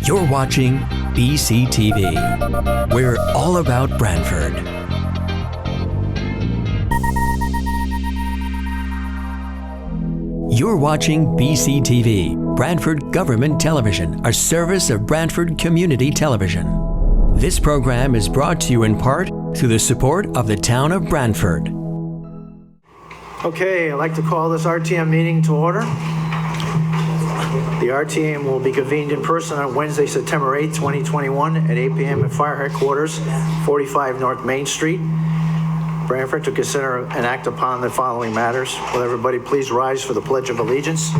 You're watching BCTV. We're all about Branford. You're watching BCTV, Branford Government Television, a service of Branford Community Television. This program is brought to you in part through the support of the town of Branford. Okay, I'd like to call this RTM meeting to order. The RTM will be convened in person on Wednesday, September 8th, 2021 at 8 p.m. at Fire Headquarters, 45 North Main Street, Branford, to consider and act upon the following matters. Will everybody please rise for the Pledge of Allegiance?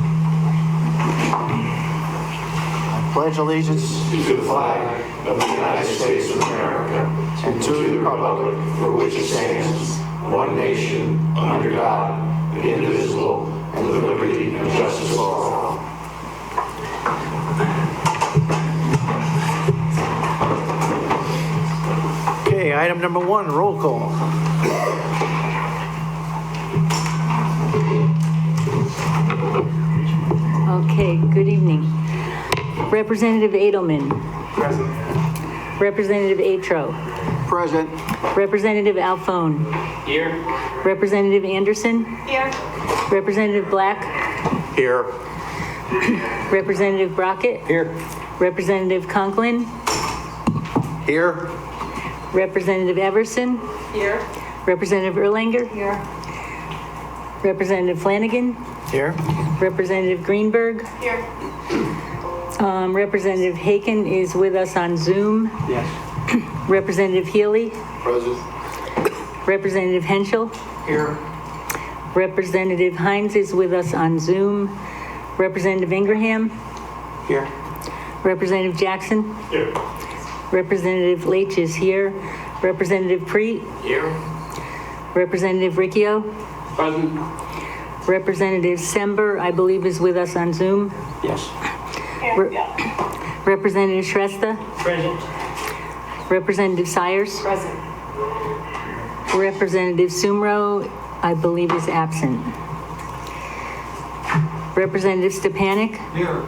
I pledge allegiance to the flag of the United States of America and to the republic for which it stands, one nation, under God, indivisible, and with liberty and justice for all. Okay, item number 1, roll call. Okay, good evening. Representative Edelman. Present. Representative Atro. Present. Representative Alphone. Here. Representative Anderson. Here. Representative Black. Here. Representative Brockett. Here. Representative Conklin. Here. Representative Everson. Here. Representative Erlanger. Here. Representative Flanagan. Here. Representative Greenberg. Here. Representative Haken is with us on Zoom. Yes. Representative Healy. Present. Representative Henschel. Here. Representative Hines is with us on Zoom. Representative Ingraham. Here. Representative Jackson. Here. Representative Leach is here. Representative Preet. Here. Representative Riccio. Present. Representative Sember, I believe, is with us on Zoom. Yes. Representative Shrestha. Present. Representative Sires. Present. Representative Sumro, I believe, is absent. Representative Stepanek. Here.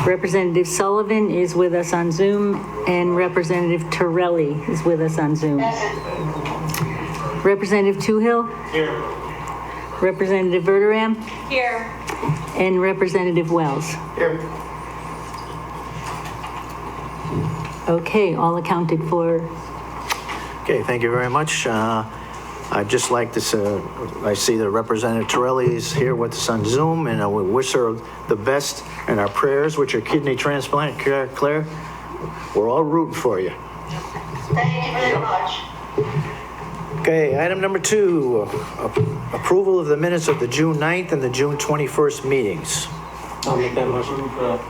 Representative Sullivan is with us on Zoom, and Representative Torelli is with us on Zoom. Representative Toohill. Here. Representative Verderam, Here. and Representative Wells. Here. Okay, all accounted for. Okay, thank you very much. I'd just like to say, I see that Representative Torelli is here with us on Zoom, and I would wish her the best in our prayers with your kidney transplant, Claire. We're all rooting for you. Thank you very much. Okay, item number 2, approval of the minutes of the June 9th and the June 21st meetings. I'll make that motion for,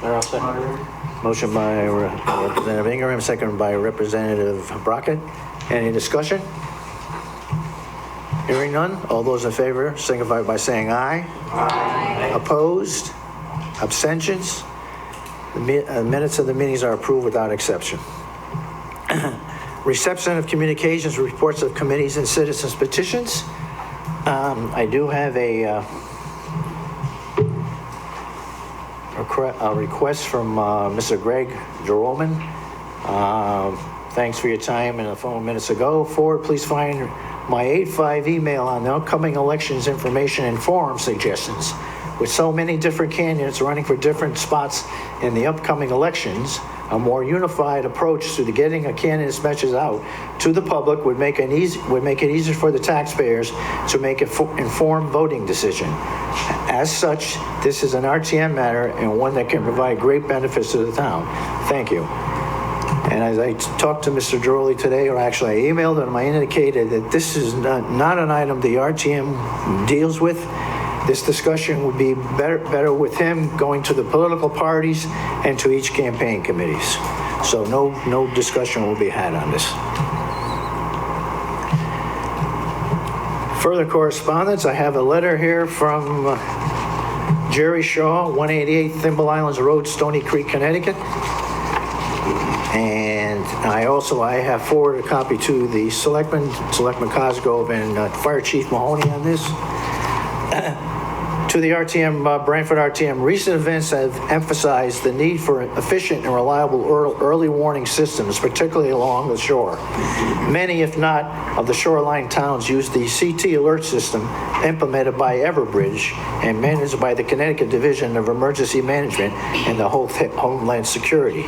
or I'll second. Motion by Representative Ingram, seconded by Representative Brockett. Any discussion? Hearing none, all those in favor signify by saying aye. Aye. Opposed? Abstentions? The minutes of the meetings are approved without exception. Reception of communications, reports of committees and citizens petitions. I do have a request from Mr. Greg Jeroman. Thanks for your time and a few minutes ago. Forward, please find my 8-5 email on the upcoming elections information and forum suggestions. With so many different candidates running for different spots in the upcoming elections, a more unified approach to getting a candidate's message out to the public would make it easier for the taxpayers to make an informed voting decision. As such, this is an RTM matter and one that can provide great benefits to the town. Thank you. And as I talked to Mr. Droley today, or actually I emailed him, I indicated that this is not an item the RTM deals with. This discussion would be better with him going to the political parties and to each campaign committees. So no discussion will be had on this. Further correspondence, I have a letter here from Jerry Shaw, 188 Thimble Islands Road, Stony Creek, Connecticut. And I have forwarded a copy to the Selectman Cosgrove and Fire Chief Mahoney on this. To the RTM, Branford RTM, recent events have emphasized the need for efficient and reliable early warning systems, particularly along the shore. Many, if not, of the shoreline towns use the CT alert system implemented by Everbridge and managed by the Connecticut Division of Emergency Management and the Homeland Security.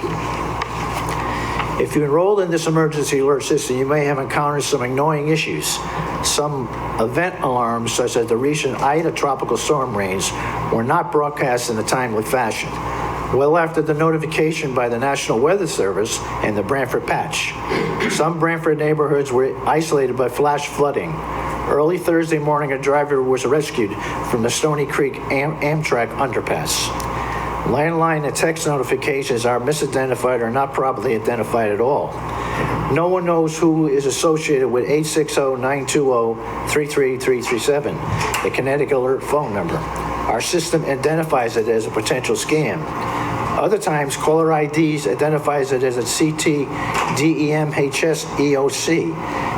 If you enrolled in this emergency alert system, you may have encountered some annoying issues. Some event alarms, such as the recent Ida tropical storm rains, were not broadcast in a timely fashion. Well after the notification by the National Weather Service and the Branford patch, some Branford neighborhoods were isolated by flash flooding. Early Thursday morning, a driver was rescued from the Stony Creek Amtrak underpass. Landline and text notifications are misidentified or not properly identified at all. No one knows who is associated with 860-920-33337, the Connecticut Alert phone number. Our system identifies it as a potential scam. Other times, caller IDs identifies it as a CT, DEM, HS, EOC,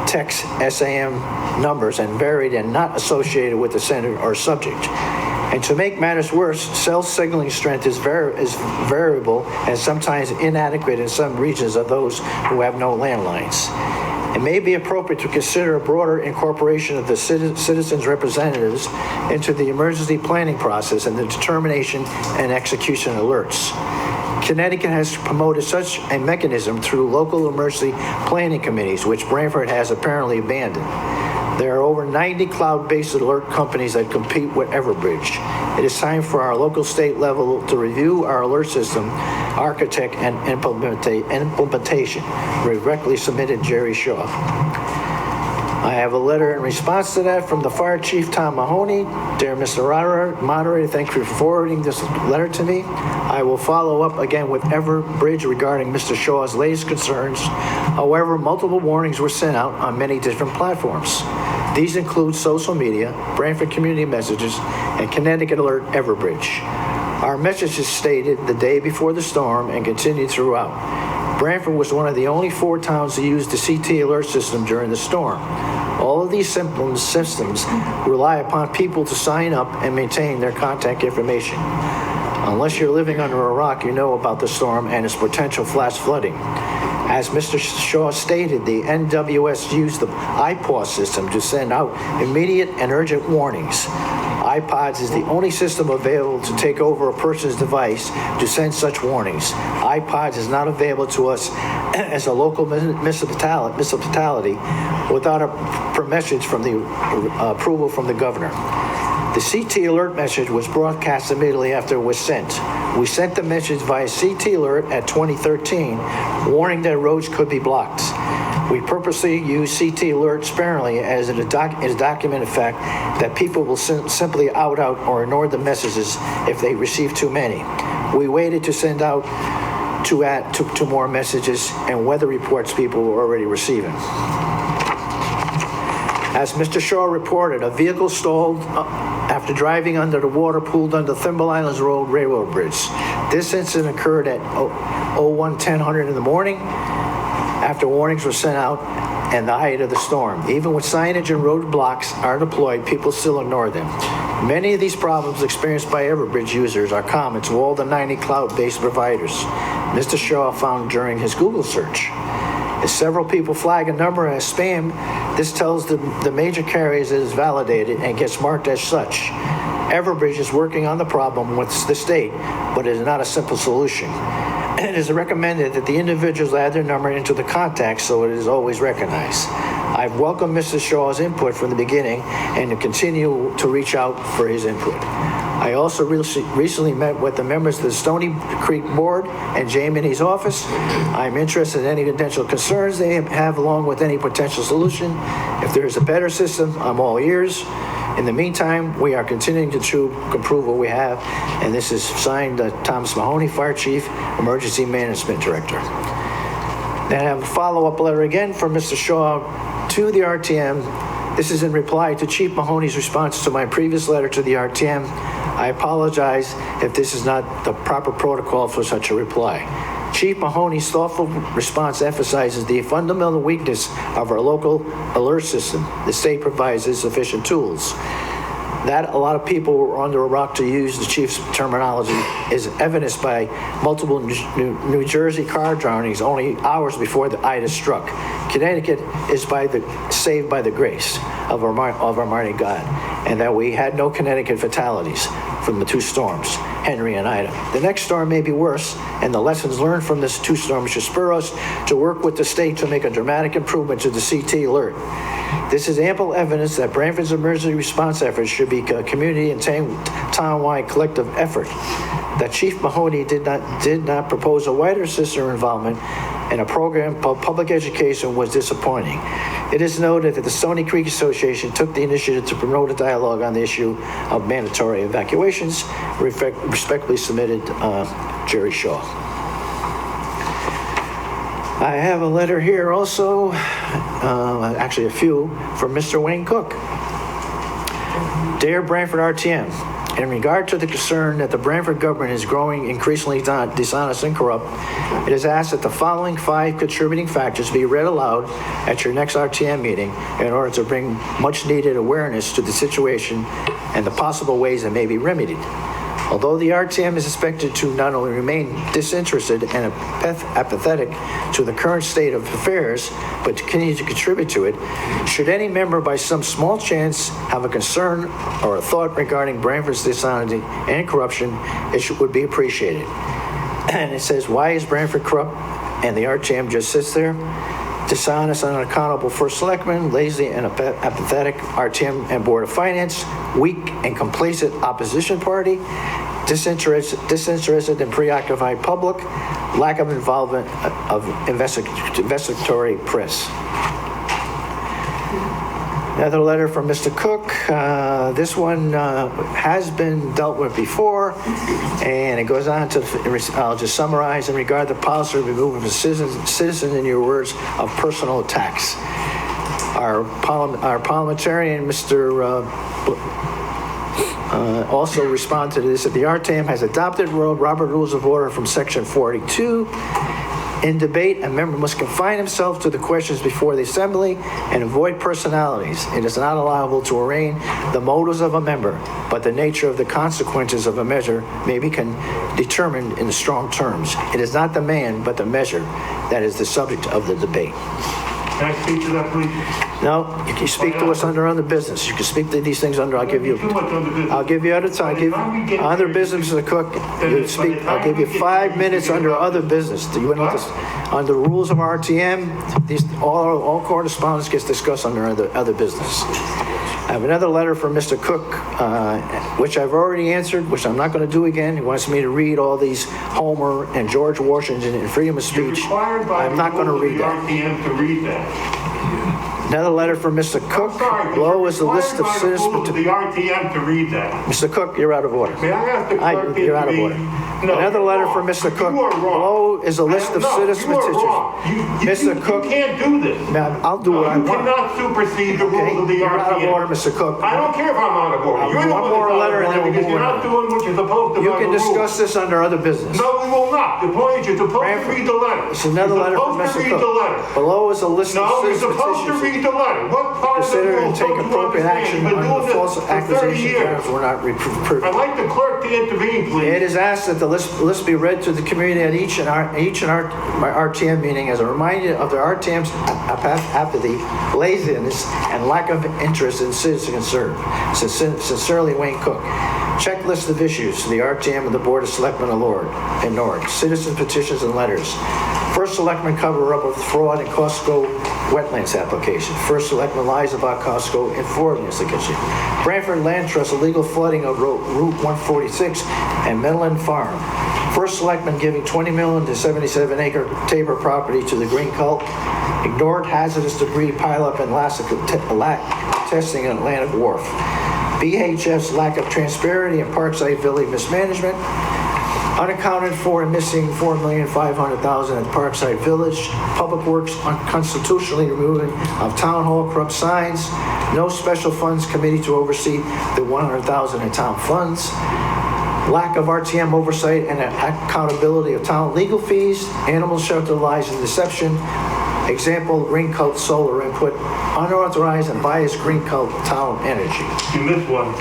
text SAM numbers and varied and not associated with the sender or subject. And to make matters worse, cell signaling strength is variable and sometimes inadequate in some regions of those who have no landlines. It may be appropriate to consider a broader incorporation of the citizens' representatives into the emergency planning process and the determination and execution alerts. Connecticut has promoted such a mechanism through local emergency planning committees, which Branford has apparently abandoned. There are over 90 cloud-based alert companies that compete with Everbridge. It is time for our local state level to review our alert system, architect, and implementation. Regretfully submitted, Jerry Shaw. I have a letter in response to that from the Fire Chief, Tom Mahoney. Dear Mr. Moderator, thank you for forwarding this letter to me. I will follow up again with Everbridge regarding Mr. Shaw's latest concerns. However, multiple warnings were sent out on many different platforms. These include social media, Branford Community Messages, and Connecticut Alert Everbridge. Our messages stated the day before the storm and continued throughout. Branford was one of the only 4 towns to use the CT alert system during the storm. All of these systems rely upon people to sign up and maintain their contact information. Unless you're living under a rock, you know about the storm and its potential flash flooding. As Mr. Shaw stated, the NWS used the iPause system to send out immediate and urgent warnings. iPods is the only system available to take over a person's device to send such warnings. iPods is not available to us as a local municipality without a message from the approval from the governor. The CT alert message was broadcast immediately after it was sent. We sent the message via CT alert at 2013, warning that roads could be blocked. We purposely use CT alert sparingly as it is documented fact that people will simply out or ignore the messages if they receive too many. We waited to send out to add to more messages and weather reports people were already receiving. As Mr. Shaw reported, a vehicle stalled after driving under the water pooled under Thimble Islands Road Railroad Bridge. This incident occurred at 01:10 in the morning after warnings were sent out and the height of the storm. Even when signage and roadblocks are deployed, people still ignore them. Many of these problems experienced by Everbridge users are common to all the 90 cloud-based providers Mr. Shaw found during his Google search. If several people flag a number as spam, this tells the major carriers it is validated and gets marked as such. Everbridge is working on the problem with the state, but it is not a simple solution. It is recommended that the individuals add their number into the contacts so it is always recognized. I've welcomed Mr. Shaw's input from the beginning and to continue to reach out for his input. I also recently met with the members of the Stony Creek Board and Jamie in his office. I'm interested in any potential concerns they have along with any potential solution. If there is a better system, I'm all ears. In the meantime, we are continuing to improve what we have, and this is signed Thomas Mahoney, Fire Chief, Emergency Management Director. Then I have a follow-up letter again from Mr. Shaw to the RTM. This is in reply to Chief Mahoney's response to my previous letter to the RTM. I apologize if this is not the proper protocol for such a reply. Chief Mahoney's thoughtful response emphasizes the fundamental weakness of our local alert system. The state provides insufficient tools. That a lot of people were under a rock, to use the chief's terminology, is evidenced by multiple New Jersey car drownings only hours before the Ida struck. Connecticut is saved by the grace of Almighty God, and that we had no Connecticut fatalities from the two storms, Henry and Ida. The next storm may be worse, and the lessons learned from this two storms should spur us to work with the state to make a dramatic improvement to the CT alert. This is ample evidence that Branford's emergency response efforts should be a community and town-wide collective effort. That Chief Mahoney did not propose a wider system involvement in a program of public education was disappointing. It is noted that the Stony Creek Association took the initiative to promote a dialogue on the issue of mandatory evacuations. Respectfully submitted, Jerry Shaw. I have a letter here also, actually a few, from Mr. Wayne Cook. Dear Branford RTM, in regard to the concern that the Branford government is growing increasingly dishonest and corrupt, it is asked that the following 5 contributing factors be read aloud at your next RTM meeting in order to bring much needed awareness to the situation and the possible ways it may be remedied. Although the RTM is expected to not only remain disinterested and apathetic to the current state of affairs, but to continue to contribute to it, should any member by some small chance have a concern or a thought regarding Branford's dishonesty and corruption, it would be appreciated. And it says, why is Branford corrupt? And the RTM just sits there. Dishonest and unaccountable first selectman, lazy and apathetic RTM and Board of Finance, weak and complacent opposition party, disinterested and preoccupied public, lack of involvement of investigatory press. Another letter from Mr. Cook. This one has been dealt with before, and it goes on to, I'll just summarize, in regard to policy of removing the citizen, in your words, of personal attacks. Our parliamentarian, Mr. Also responded to this, that the RTM has adopted Robert Rules of Order from Section 42. In debate, a member must confine himself to the questions before the assembly and avoid personalities. It is not allowable to arraign the motives of a member, but the nature of the consequences of a measure may be determined in strong terms. It is not the man, but the measure that is the subject of the debate. Can I speak to that, please? No, you can speak to us under other business. You can speak to these things under, I'll give you other time. Other business, Mr. Cook, you speak, I'll give you 5 minutes under other business. Do you want this, under rules of RTM, these, all correspondence gets discussed under other business. I have another letter from Mr. Cook, which I've already answered, which I'm not going to do again. He wants me to read all these Homer and George Washington and freedom of speech. I'm not going to read that. RTM to read that. Another letter from Mr. Cook. Below is a list of citizens. The RTM to read that. Mr. Cook, you're out of order. May I ask the clerk to You're out of read? order. No, Another letter from Mr. Cook. You are wrong. Below is a list of citizen petitions. Mr. Cook, you can't do this. Ma'am, I'll do what I You want. cannot supersede the rules of the You're RTM. out of order, Mr. Cook. I don't care if I'm out of order. I'll You're do the one one more that's out letter of and then order we'll because move you're on. not doing what you're supposed to. You by can the rules. discuss this under other business. No, we will not. The point is you're supposed to read the letter. It's another letter from You're supposed Mr. to read the Cook. letter. Below is a list of No, you're citizen supposed to petitions. read the letter. What part of the Consider and rules take don't you appropriate understand? action You've been on the doing this false for 30 accusation years. grounds were not I'd like the clerk to intervene, please. It is asked that the list be read to the community at each and our RTM meeting as a reminder of the RTM's apathy, laziness, and lack of interest in citizen concern. Sincerely, Wayne Cook. Checklist of issues the RTM and the Board of Selectmen ignored. Citizen petitions and letters. First Selectman cover-up of fraud in Costco wetlands application. First Selectman lies about Costco in Ford investigation. Branford Land Trust illegal flooding of Route 146 and Midland Farm. First Selectman giving $20 million to 77-acre Tabor property to the Green Cult. Ignored hazardous debris pileup and lack of testing at Atlantic Wharf. BHF's lack of transparency and Parkside Village mismanagement. Unaccounted for and missing $4,500,000 at Parkside Village. Public Works unconstitutionally removing of Town Hall corrupt signs. No special funds committee to oversee the $100,000 in town funds. Lack of RTM oversight and accountability of town legal fees. Animal shelter lies and deception. Example, green coat solar input, unauthorized and biased green coat town energy. You missed one.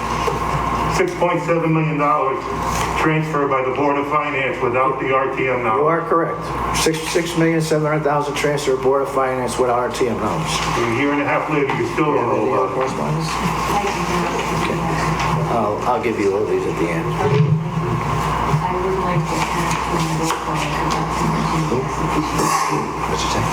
$6.7 million transferred by the Board of Finance without the RTM You knowledge. are correct. $6,700,000 transfer Board of Finance with RTM knowledge. A year and a half later, you still don't know about it. Correspondence? I'll give you all these at the end. I would like to ask the roll call about What's your name?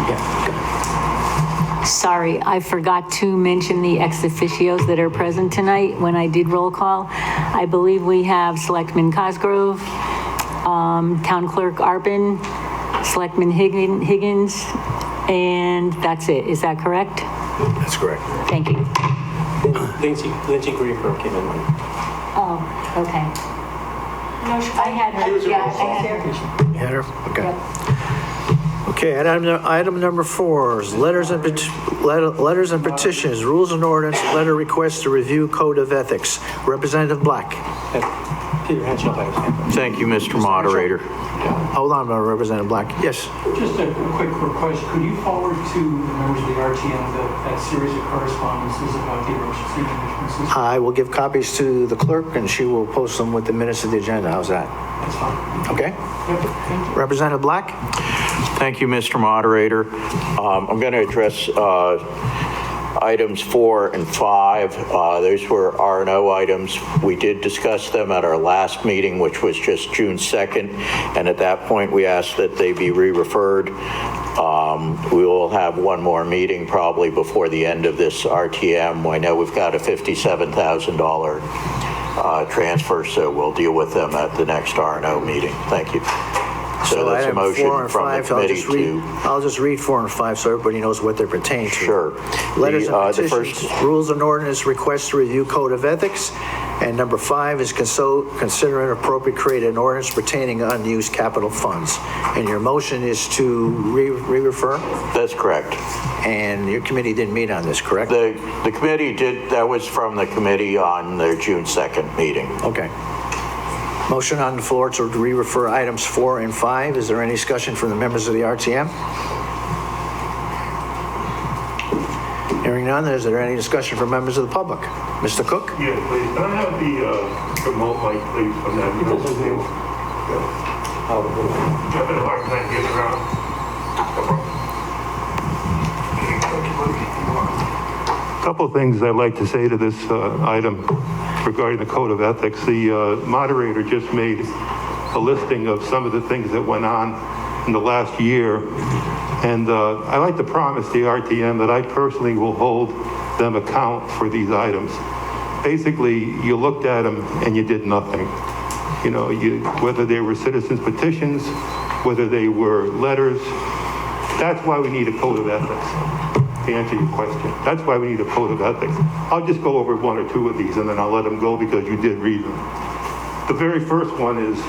Yeah, go ahead. Sorry, I forgot to mention the ex officios that are present tonight when I did roll call. I believe we have Selectman Cosgrove, Town Clerk Arpin, Selectman Higgins, and that's it. Is that correct? That's correct. Thank you. Lindsay Greenberg came in. Oh, okay. No, I had her. Yeah, I had her. You had her? Okay. Okay, item number 4 is letters and petitions, rules and ordinance, letter request to review code of ethics. Representative Black. Peter Henshaw by his hand. Thank you, Mr. Moderator. Hold on, Representative Black. Yes. Just a quick request. Could you forward to the members of the RTM that series of correspondences about the emergency management system? I will give copies to the clerk, and she will post them with the minutes of the agenda. How's that? That's fine. Okay? Yep, thank you. Representative Black? Thank you, Mr. Moderator. I'm going to address items 4 and 5. Those were R&O items. We did discuss them at our last meeting, which was just June 2nd, and at that point we asked that they be re-referred. We will have one more meeting probably before the end of this RTM. I know we've got a $57,000 transfer, so we'll deal with them at the next R&O meeting. Thank you. So that's a item motion 4 and from the 5, committee to... I'll just read 4 and 5 so everybody knows what they pertain to. Sure. Letters and The petitions, first... rules and ordinance, request to review code of ethics. And number 5 is consider it appropriate create an ordinance pertaining to unused capital funds. And your motion is to re-refer? That's correct. And your committee didn't meet on this, correct? The committee did, that was from the committee on their June 2nd meeting. Okay. Motion on the floor to re-refer items 4 and 5. Is there any discussion from the members of the RTM? Hearing none, is there any discussion from members of the public? Mr. Cook? Yeah, please. Can I have the remote mic, please, from that? I'm having a hard time getting around. A couple of things I'd like to say to this item regarding the code of ethics. The moderator just made a listing of some of the things that went on in the last year. And I like to promise the RTM that I personally will hold them account for these items. Basically, you looked at them and you did nothing. You know, whether they were citizens' petitions, whether they were letters. That's why we need a code of ethics, to answer your question. That's why we need a code of ethics. I'll just go over 1 or 2 of these and then I'll let them go because you did read them. The very first one is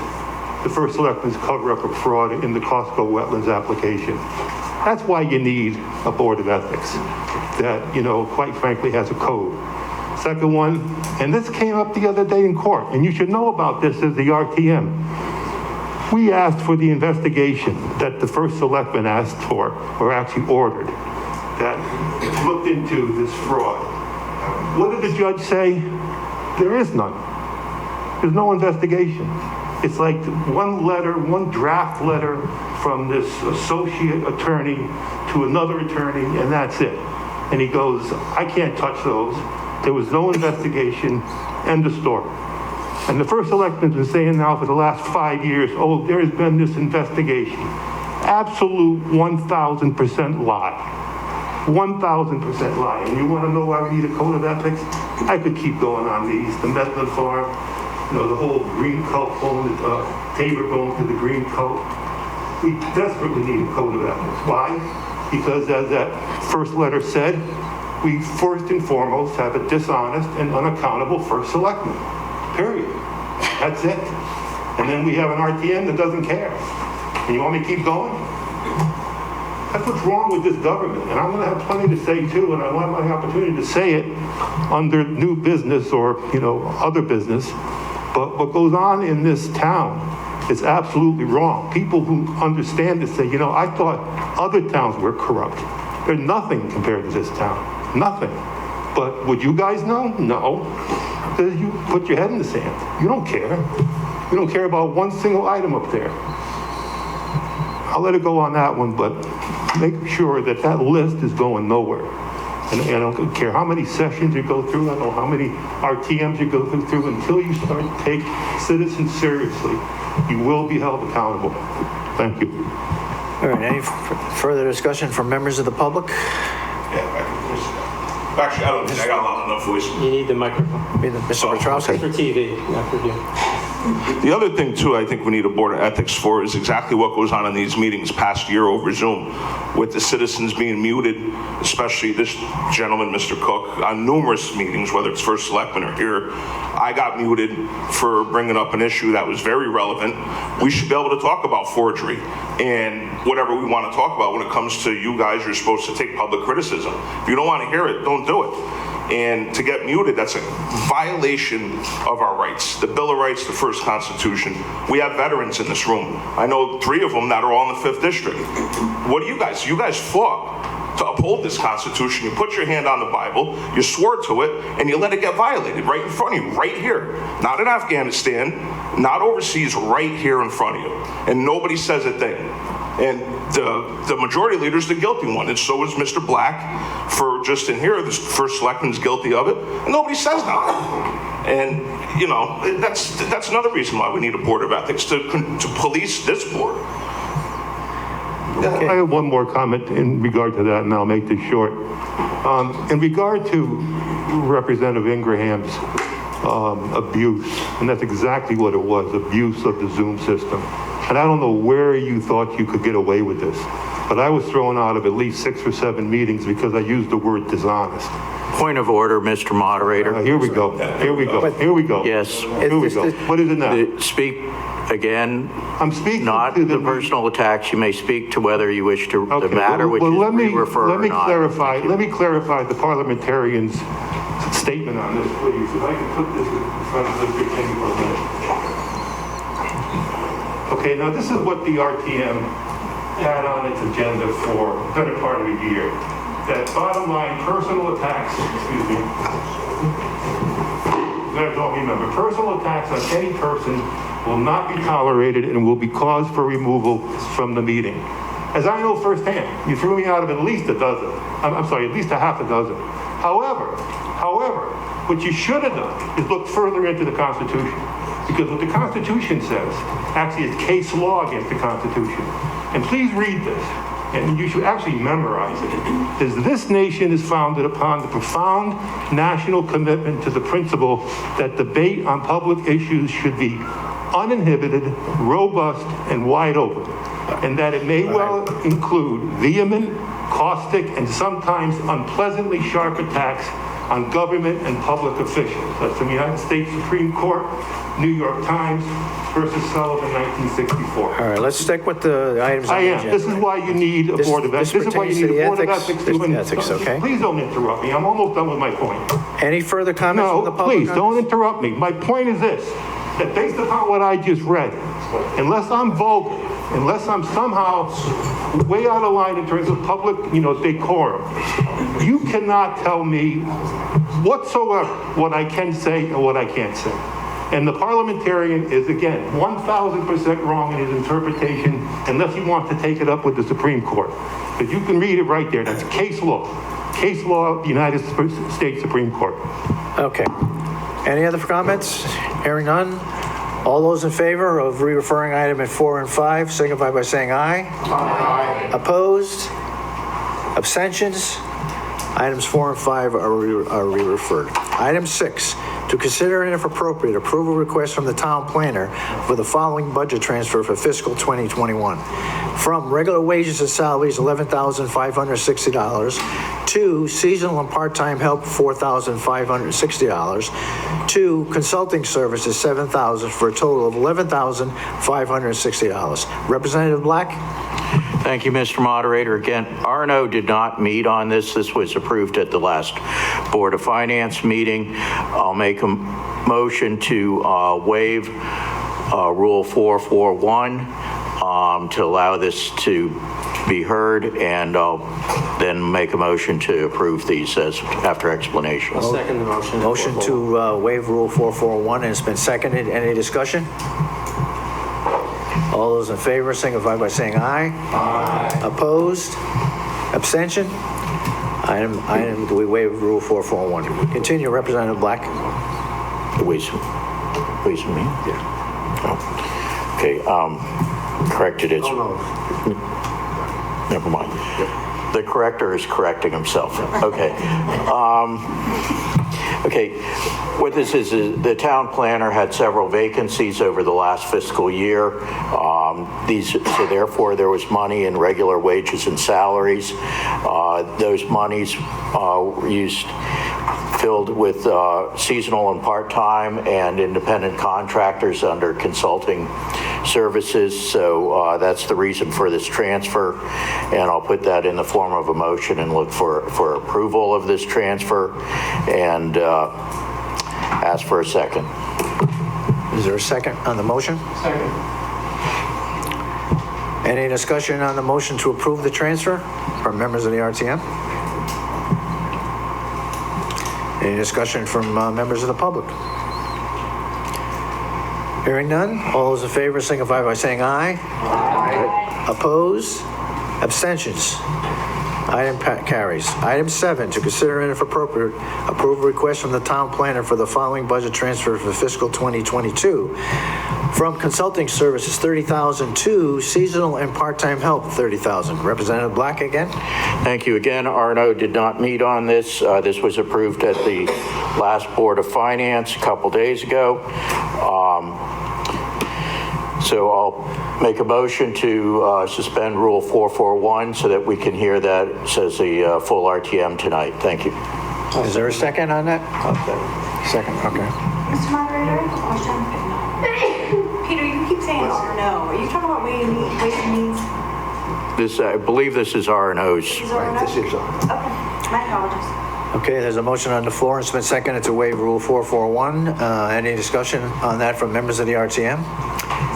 the first selectman's cover-up of fraud in the Costco wetlands application. That's why you need a board of ethics that, you know, quite frankly has a code. Second one, and this came up the other day in court, and you should know about this as the RTM. We asked for the investigation that the first selectman asked for, or actually ordered, that looked into this fraud. What did the judge say? There is none. There's no investigation. It's like one letter, one draft letter from this associate attorney to another attorney, and that's it. And he goes, I can't touch those. There was no investigation, end of story. And the first selectman's been saying now for the last 5 years, oh, there's been this investigation. Absolute 1,000% lie. 1,000% lie. And you want to know why we need a code of ethics? I could keep going on these. The Medlin Farm, you know, the whole green coat going, Tabor going to the green coat. We desperately need a code of ethics. Why? Because as that first letter said, we first and foremost have a dishonest and unaccountable first selectman. Period. That's it. And then we have an RTM that doesn't care. And you want me to keep going? That's what's wrong with this government. And I'm going to have plenty to say too, and I want my opportunity to say it under new business or, you know, other business. But what goes on in this town is absolutely wrong. People who understand this say, you know, I thought other towns were corrupt. They're nothing compared to this town, nothing. But would you guys know? No. Because you put your head in the sand. You don't care. You don't care about one single item up there. I'll let it go on that one, but make sure that that list is going nowhere. And I don't care how many sessions you go through, I don't know how many RTMs you go through, until you start to take citizens seriously, you will be held accountable. Thank you. All right, any further discussion from members of the public? Actually, I don't think I got loud enough voice. You need the microphone. Mr. Petrowski? For TV, not for you. The other thing, too, I think we need a board of ethics for is exactly what goes on in these meetings past year over Zoom, with the citizens being muted, especially this gentleman, Mr. Cook, on numerous meetings, whether it's first selectman or here. I got muted for bringing up an issue that was very relevant. We should be able to talk about forgery and whatever we want to talk about when it comes to you guys. You're supposed to take public criticism. If you don't want to hear it, don't do it. And to get muted, that's a violation of our rights. The Bill of Rights, the first Constitution. We have veterans in this room. I know 3 of them that are all in the 5th District. What do you guys? You guys fought to uphold this Constitution. You put your hand on the Bible, you swore to it, and you let it get violated right in front of you, right here. Not in Afghanistan, not overseas, right here in front of you. And nobody says a thing. And the majority leader is the guilty one, and so is Mr. Black for just in here. The first selectman's guilty of it, and nobody says nothing. And you know, that's another reason why we need a board of ethics to police this board. I have one more comment in regard to that, and I'll make this short. In regard to Representative Ingraham's abuse, and that's exactly what it was, abuse of the Zoom system. And I don't know where you thought you could get away with this, but I was thrown out of at least 6 or 7 meetings because I used the word dishonest. Point of order, Mr. Moderator. Here we go. Here we go. Here we go. Yes. Here we go. What is it now? Speak again. I'm speaking not to the personal attacks. You may speak to whether you wish to the matter which is refer or not. Let me clarify the parliamentarian's statement on this, please. If I can put this in front of the thing for a minute. Okay, now this is what the RTM had on its agenda for the better part of a year. That bottom line, personal attacks, excuse me, I don't remember, personal attacks on any person will not be tolerated and will be cause for removal from the meeting. As I know firsthand, you threw me out of at least a dozen. I'm sorry, at least a half a dozen. However, what you should have done is look further into the Constitution. Because what the Constitution says, actually is case law against the Constitution. And please read this, and you should actually memorize it. Is this nation is founded upon the profound national commitment to the principle that debate on public issues should be uninhibited, robust, and wide open. And that it may well include vehement, caustic, and sometimes unpleasantly sharp attacks on government and public officials. That's the United States Supreme Court, New York Times versus Sullivan, 1964. All right, let's stick with the items on the agenda. This is why you need a board of ethics. This is why you need a board of ethics. Okay. Please don't interrupt me. I'm almost done with my point. Any further comments from the public? Please don't interrupt me. My point is this, that based upon what I just read, unless I'm vulgar, unless I'm somehow way out of line in terms of public, decorum, you cannot tell me whatsoever what I can say and what I can't say. And the parliamentarian is, again, 1,000% wrong in his interpretation, unless he wants to take it up with the Supreme Court. But you can read it right there. That's case law. Case law of the United States Supreme Court. Okay. Any other comments? Hearing none. All those in favor of re-referring item at 4 and 5, signify by saying aye. Aye. Opposed? Abstentions? Items 4 and 5 are re-referred. Item 6, to consider and if appropriate, approval request from the town planner for the following budget transfer for fiscal 2021. From regular wages and salaries, $11,560, to seasonal and part-time help, $4,560, to consulting services, $7,000, for a total of $11,560. Representative Black? Thank you, Mr. Moderator. Again, R&O did not meet on this. This was approved at the last Board of Finance meeting. I'll make a motion to waive Rule 441 to allow this to be heard, and I'll then make a motion to approve these as after explanation. I'll second the motion. Motion to waive Rule 441 has been seconded. Any discussion? All those in favor signify by saying aye. Aye. Opposed? Abstention? Item, we waive Rule 441. Continue, Representative Black. Ways and Means? Yeah. Oh. Okay, corrected it. Never mind. The corrector is correcting himself. Okay. Okay, what this is the town planner had several vacancies over the last fiscal year. So therefore there was money in regular wages and salaries. Those monies were filled with seasonal and part-time and independent contractors under consulting services. So that's the reason for this transfer, and I'll put that in the form of a motion and look for approval of this transfer and ask for a second. Is there a second on the motion? Second. Any discussion on the motion to approve the transfer from members of the RTM? Any discussion from members of the public? Hearing none, all those in favor signify by saying aye. Aye. Opposed? Abstentions? Item carries. Item 7, to consider and if appropriate, approve a request from the town planner for the following budget transfer for fiscal 2022. From consulting services, $30,000 to seasonal and part-time help, $30,000. Representative Black again. Thank you again. Arno did not meet on this. This was approved at the last Board of Finance a couple days ago. So I'll make a motion to suspend Rule 441 so that we can hear that says the full RTM tonight. Thank you. Is there a second on that? Second, okay. Mr. Moderator, I have a question. Peter, you keep saying R and O. Are you talking about Ways and Means? This, I believe this is R&O's. This is R&O? This is Okay, my apologies. Okay, there's a motion on the floor and it's been seconded to waive Rule 441. Any discussion on that from members of the RTM?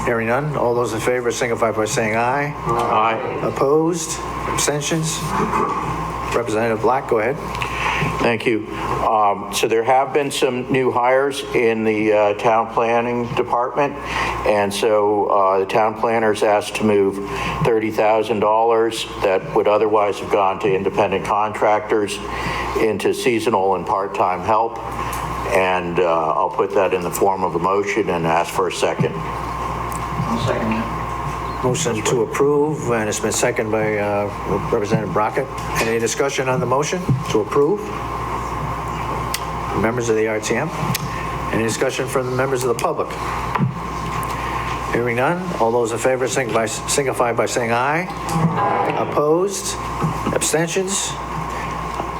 Hearing none, all those in favor signify by saying aye. Aye. Opposed? Abstentions? Representative Black, go ahead. Thank you. So there have been some new hires in the town planning department, and so the town planners asked to move $30,000 that would otherwise have gone to independent contractors into seasonal and part-time help, and I'll put that in the form of a motion and ask for a second. I'll second that. Motion to approve, and it's been seconded by Representative Brockett. Any discussion on the motion to approve? Members of the RTM? Any discussion from the members of the public? Hearing none, all those in favor signify by saying aye. Aye. Opposed? Abstentions?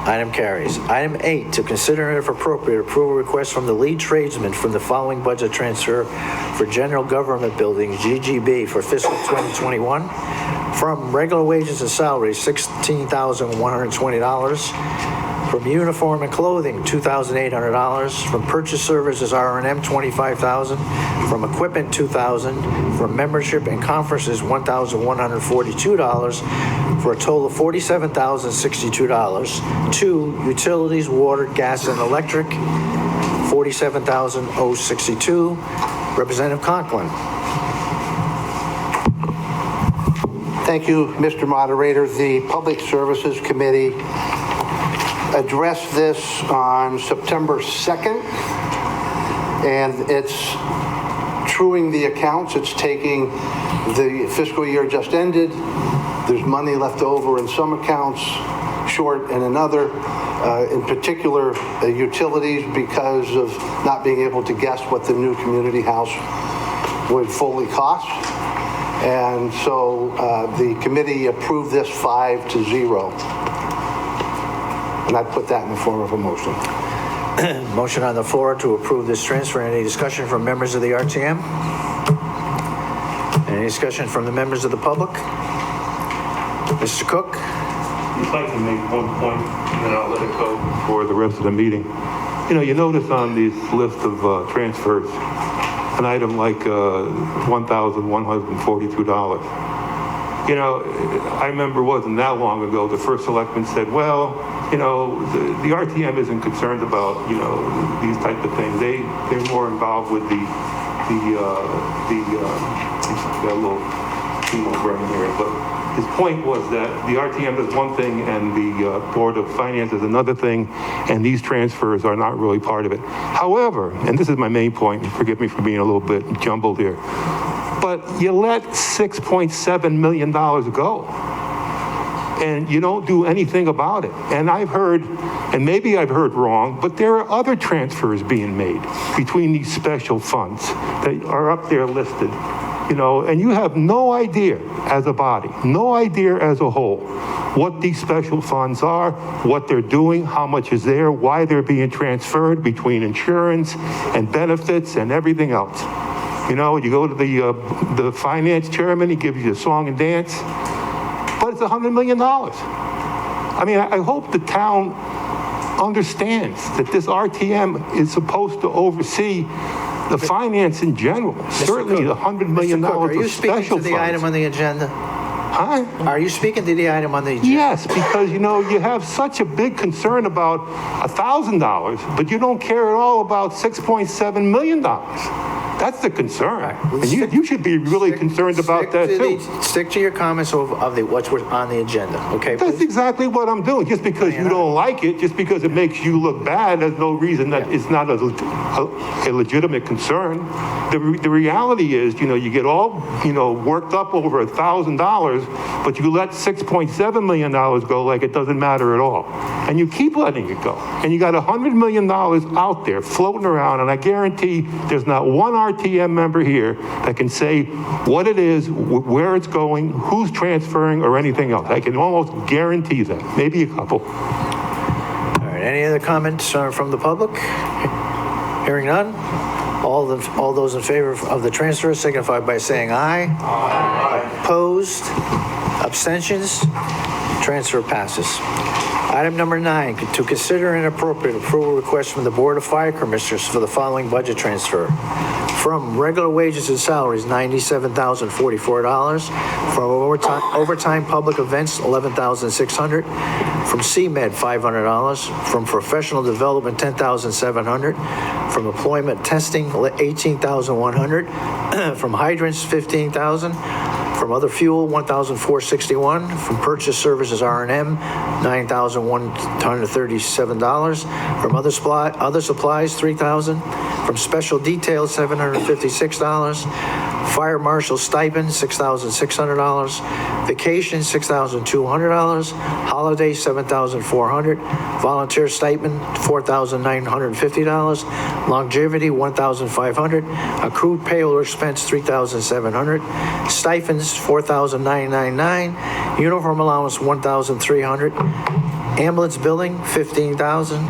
Item carries. Item 8, to consider and if appropriate, approve a request from the lead tradesman from the following budget transfer for general government buildings, GGB, for fiscal 2021. From regular wages and salaries, $16,120. From uniform and clothing, $2,800. From purchase services, R&M, $25,000. From equipment, $2,000. From membership and conferences, $1,142. For a total of $47,062. To utilities, water, gas, and electric, $47,062. Representative Conklin. Thank you, Mr. Moderator. The Public Services Committee addressed this on September 2nd, and it's truing the accounts. It's taking the fiscal year just ended. There's money left over in some accounts, short in another, in particular utilities, because of not being able to guess what the new community house would fully cost. And so the committee approved this 5-0. And I put that in the form of a motion. Motion on the floor to approve this transfer. Any discussion from members of the RTM? Any discussion from the members of the public? Mr. Cook? I'd like to make one point, and then I'll let it go for the rest of the meeting. You know, you notice on this list of transfers, an item like $1,142. You know, I remember it wasn't that long ago, the first selectman said, well, you know, the RTM isn't concerned about, you know, these type of things. They're more involved with the got a little chemo brain here, but his point was that the RTM does one thing and the Board of Finance is another thing, and these transfers are not really part of it. However, and this is my main point, and forgive me for being a little bit jumbled here, but you let $6.7 million go, and you don't do anything about it. And I've heard, and maybe I've heard wrong, but there are other transfers being made between these special funds that are up there listed. You know, and you have no idea as a body, no idea as a whole, what these special funds are, what they're doing, how much is there, why they're being transferred between insurance and benefits and everything else. You know, you go to the finance chairman, he gives you a song and dance, but it's $100 million. I mean, I hope the town understands that this RTM is supposed to oversee the finance in general, certainly the $100 million Are you of speaking special to the funds. item on the agenda? Huh? Are you speaking to the item on the agenda? Yes, because, you know, you have such a big concern about $1,000, but you don't care at all about $6.7 million. That's the concern. Right. And you should be really concerned about that, too. Stick to your comments of what's on the agenda, okay? That's please? exactly what I'm doing. Just because you don't like it, just because it makes you look bad, there's no reason that it's not a legitimate concern. The reality is, you know, you get all, you know, worked up over $1,000, but you let $6.7 million go like it doesn't matter at all. And you keep letting it go. And you got $100 million out there floating around, and I guarantee there's not one RTM member here that can say what it is, where it's going, who's transferring, or anything else. I can almost guarantee that. Maybe a couple. All right, any other comments from the public? Hearing none? All those in favor of the transfer signify by saying aye. Aye. Opposed? Abstentions? Transfer passes. Item number 9, to consider an appropriate approval request from the Board of Fire Commissioners for the following budget transfer. From regular wages and salaries, $97,044. From overtime public events, $11,600. From CMed, $500. From professional development, $10,700. From employment testing, $18,100. From hydrants, $15,000. From other fuel, $1,461. From purchase services R&M, $9,137. From other supplies, $3,000. From special details, $756. Fire marshal stipend, $6,600. Vacation, $6,200. Holiday, $7,400. Volunteer stipend, $4,950. Longevity, $1,500. Accrued payroll expense, $3,700. Stipends, $4,999. Uniform allowance, $1,300. Ambulance billing, $15,000.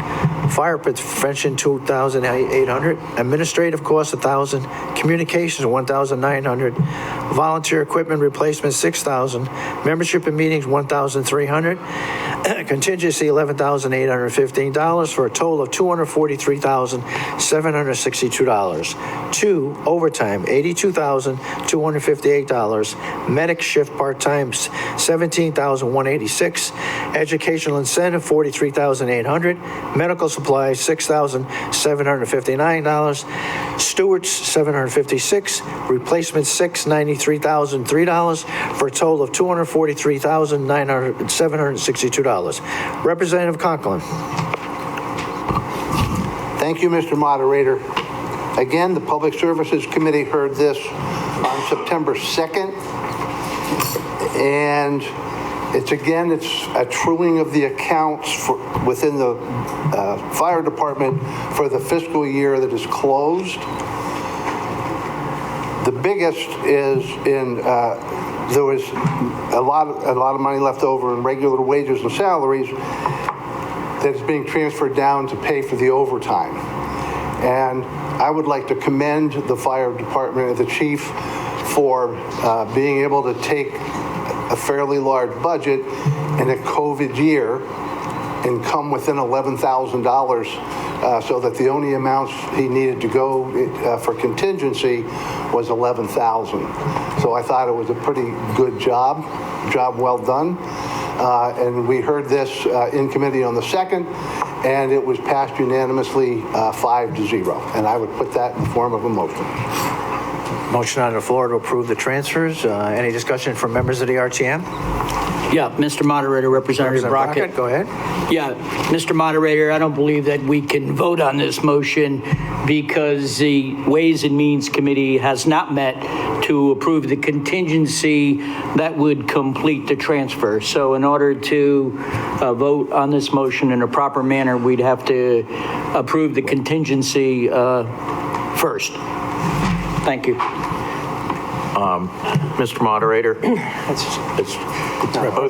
Fire prevention, $2,800. Administrative costs, $1,000. Communications, $1,900. Volunteer equipment replacement, $6,000. Membership in meetings, $1,300. Contingency, $11,815 for a total of $243,762. 2, overtime, $82,258. Medic shift part-time, $17,186. Educational incentive, $43,800. Medical supplies, $6,759. Stewards, $756. Replacement 6, $93,003 for a total of $243,762. Representative Conklin. Thank you, Mr. Moderator. Again, the Public Services Committee heard this on September 2nd, and it's a truing of the accounts within the fire department for the fiscal year that is closed. The biggest is there was a lot of money left over in regular wages and salaries that's being transferred down to pay for the overtime. And I would like to commend the fire department and the chief for being able to take a fairly large budget in a COVID year and come within $11,000 so that the only amounts he needed to go for contingency was $11,000. So I thought it was a pretty good job well done. And we heard this in committee on the 2nd, and it was passed unanimously 5-0. And I would put that in the form of a motion. Motion on the floor to approve the transfers. Any discussion from members of the RTM? Yeah, Mr. Moderator, Representative Brockett. Go ahead. Yeah, Mr. Moderator, I don't believe that we can vote on this motion because the Ways and Means Committee has not met to approve the contingency that would complete the transfer. So in order to vote on this motion in a proper manner, we'd have to approve the contingency first. Thank you. Mr. Moderator, both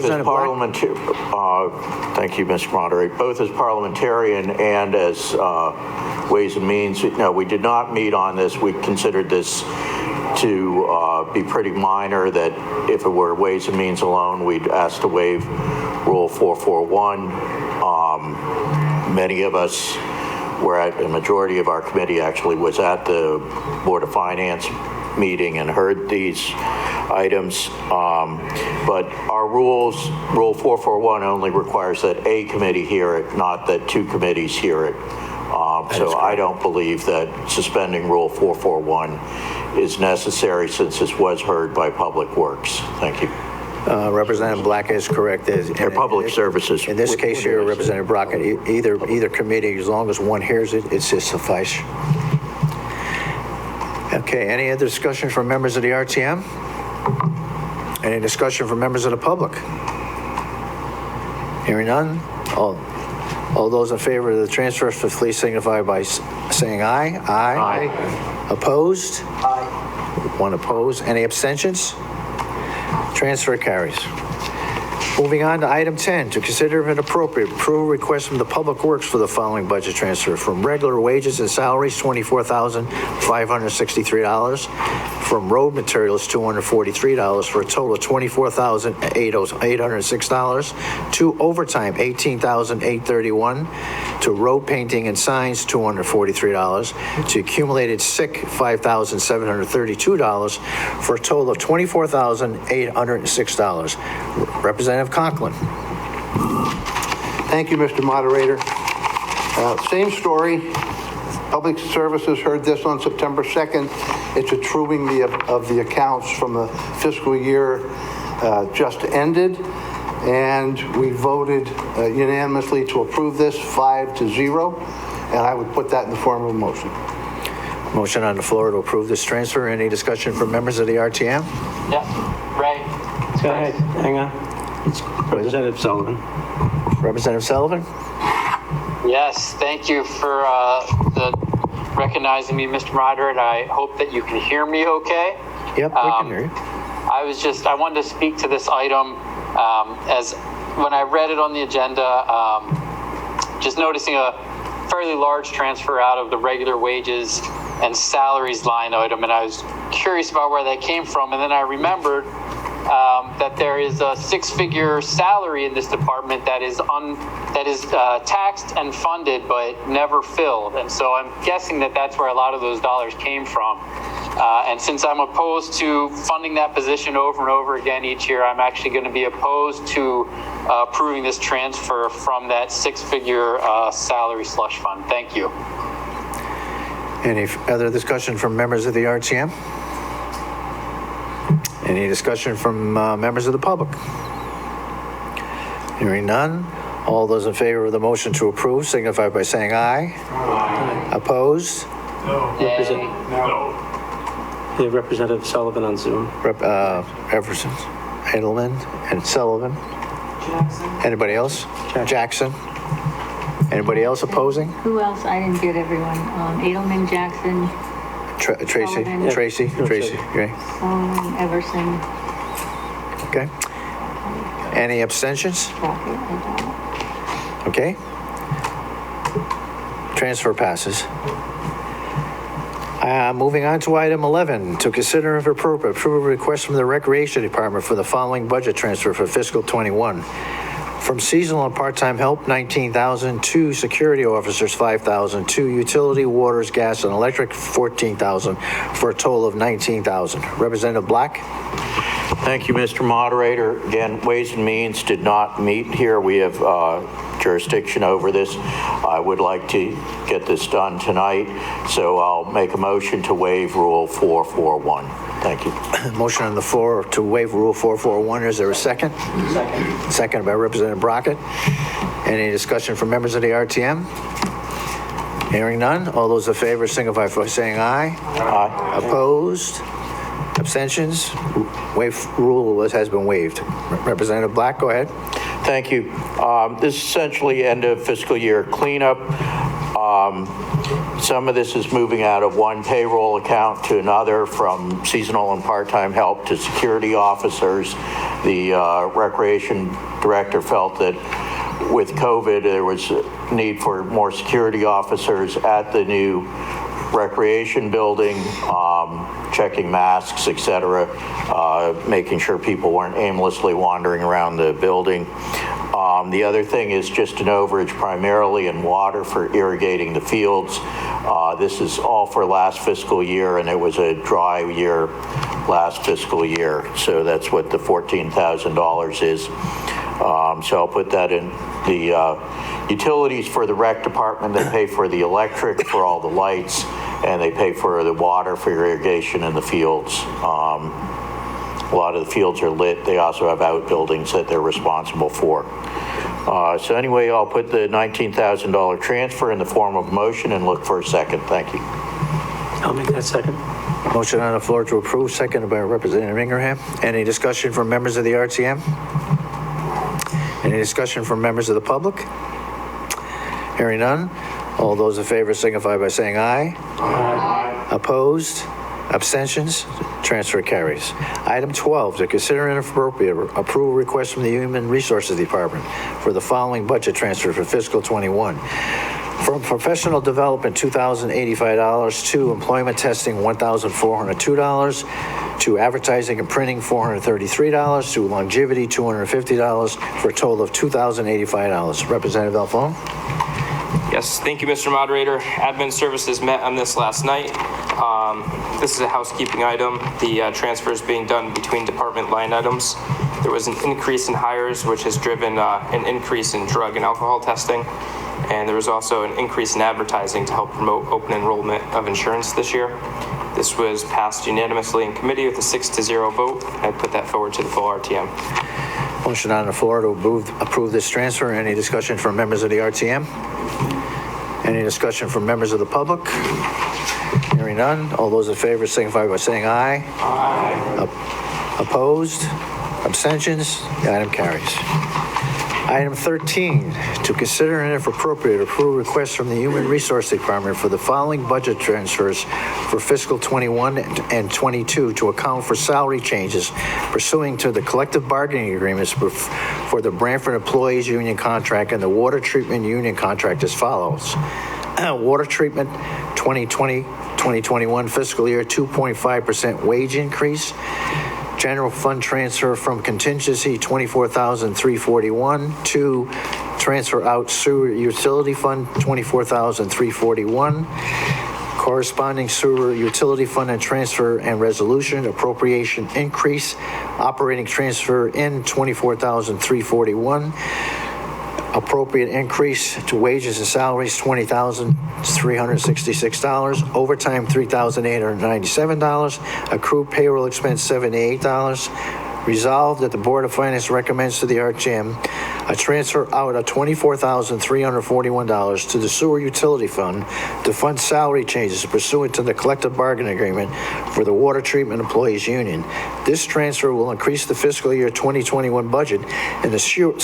as parliamentarian, thank you, Mr. Moderator, both as parliamentarian and as Ways and Means, no, we did not meet on this. We considered this to be pretty minor, that if it were Ways and Means alone, we'd ask to waive Rule 441. Many of us were at, a majority of our committee actually was at the Board of Finance meeting and heard these items, but our rules, Rule 441 only requires that a committee hear it, not that two committees hear it. So I don't believe that suspending Rule 441 is necessary since this was heard by Public Works. Thank you. Representative Black is correct. They're public services. In this case here, Representative Brockett, either committee, as long as one hears it, it's just suffice. Okay, any other discussion from members of the RTM? Any discussion from members of the public? Hearing none? All those in favor of the transfers, please signify by saying aye. Aye. Opposed? Aye. One opposed. Any abstentions? Transfer carries. Moving on to item 10, to consider if appropriate, approve a request from the Public Works for the following budget transfer: from regular wages and salaries, $24,563, from road materials, $243, for a total of $24,806, to overtime, $18,831, to road painting and signs, $243, to accumulated sick, $5,732, for a total of $24,806. Representative Conklin. Thank you, Mr. Moderator. Same story. Public Services heard this on September 2nd. It's a truing of the accounts from the fiscal year just ended, and we voted unanimously to approve this 5-0, and I would put that in the form of a motion. Motion on the floor to approve this transfer. Any discussion from members of the RTM? Yeah, right. Go ahead, hang on. It's Representative Sullivan. Representative Sullivan? Yes, thank you for recognizing me, Mr. Moderator. I hope that you can hear me okay. Yep, we can hear you. I wanted to speak to this item as when I read it on the agenda, just noticing a fairly large transfer out of the regular wages and salaries line item, and I was curious about where that came from, and then I remembered that there is a six-figure salary in this department that is taxed and funded but never filled, and so I'm guessing that that's where a lot of those dollars came from. And since I'm opposed to funding that position over and over again each year, I'm actually going to be opposed to approving this transfer from that six-figure salary slush fund. Thank you. Any other discussion from members of the RTM? Any discussion from members of the public? Hearing none. All those in favor of the motion to approve signify by saying aye. Aye. Opposed? No. No. Yeah, Representative Sullivan on Zoom. Everson, Edelman, and Sullivan. Jackson. Anybody else? Jackson. Anybody else opposing? Who else? I didn't get everyone. Edelman, Jackson, Tracy. Sullivan. Tracy. Okay. Sullivan, Everson. Okay. Any abstentions? Okay. Transfer passes. Moving on to item 11, to consider if appropriate, approve a request from the Recreation Department for the following budget transfer for fiscal 21. From seasonal and part-time help, $19,000. 2 security officers, $5,000. 2 utility, waters, gas, and electric, $14,000, for a total of $19,000. Representative Black? Thank you, Mr. Moderator. Again, Ways and Means did not meet here. We have jurisdiction over this. I would like to get this done tonight, so I'll make a motion to waive Rule 441. Thank you. Motion on the floor to waive Rule 441. Is there a second? Second. Second by Representative Brockett. Any discussion from members of the RTM? Hearing none. All those in favor signify by saying aye. Aye. Opposed? Abstentions? Rule has been waived. Representative Black, go ahead. Thank you. This is essentially end of fiscal year cleanup. Some of this is moving out of one payroll account to another, from seasonal and part-time help to security officers. The recreation director felt that with COVID, there was a need for more security officers at the new recreation building, checking masks, etc., making sure people weren't aimlessly wandering around the building. The other thing is just an overage primarily in water for irrigating the fields. This is all for last fiscal year, and it was a dry year last fiscal year, so that's what the $14,000 is. So I'll put that in. The utilities for the rec department, they pay for the electric for all the lights, and they pay for the water for irrigation in the fields. A lot of the fields are lit. They also have outbuildings that they're responsible for. So anyway, I'll put the $19,000 transfer in the form of a motion and look for a second. Thank you. I'll make that second. Motion on the floor to approve, seconded by Representative Ingraham. Any discussion from members of the RTM? Any discussion from members of the public? Hearing none. All those in favor signify by saying aye. Aye. Opposed? Abstentions? Transfer carries. Item 12, to consider and if appropriate, approve a request from the Human Resources Department for the following budget transfer for fiscal 21. From professional development, $2,085, to employment testing, $1,402, to advertising and printing, $433, to longevity, $250, for a total of $2,085. Representative Alfone? Yes, thank you, Mr. Moderator. Admin Services met on this last night. This is a housekeeping item. The transfer is being done between department line items. There was an increase in hires, which has driven an increase in drug and alcohol testing. And there was also an increase in advertising to help promote open enrollment of insurance this year. This was passed unanimously in committee with a 6-0 vote. I put that forward to the full RTM. Motion on the floor to approve this transfer. Any discussion from members of the RTM? Any discussion from members of the public? Hearing none. All those in favor signify by saying aye. Aye. Opposed? Abstentions? The item carries. Item 13, to consider and if appropriate, approve requests from the Human Resource Department for the following budget transfers for fiscal 21 and 22 to account for salary changes pursuing to the collective bargaining agreements for the Branford Employees Union contract and the Water Treatment Union contract as follows. Water Treatment 2020-2021 fiscal year 2.5% wage increase. General fund transfer from contingency $24,341 to transfer out sewer utility fund $24,341. Corresponding sewer utility fund and transfer and resolution appropriation increase. Operating transfer in $24,341. Appropriate increase to wages and salaries, $20,366. Overtime, $3,897. Accrued payroll expense, $78. Resolved that the Board of Finance recommends to the RTM a transfer out of $24,341 to the sewer utility fund to fund salary changes pursuant to the collective bargaining agreement for the Water Treatment Employees Union. This transfer will increase the fiscal year 2021 budget in the sewer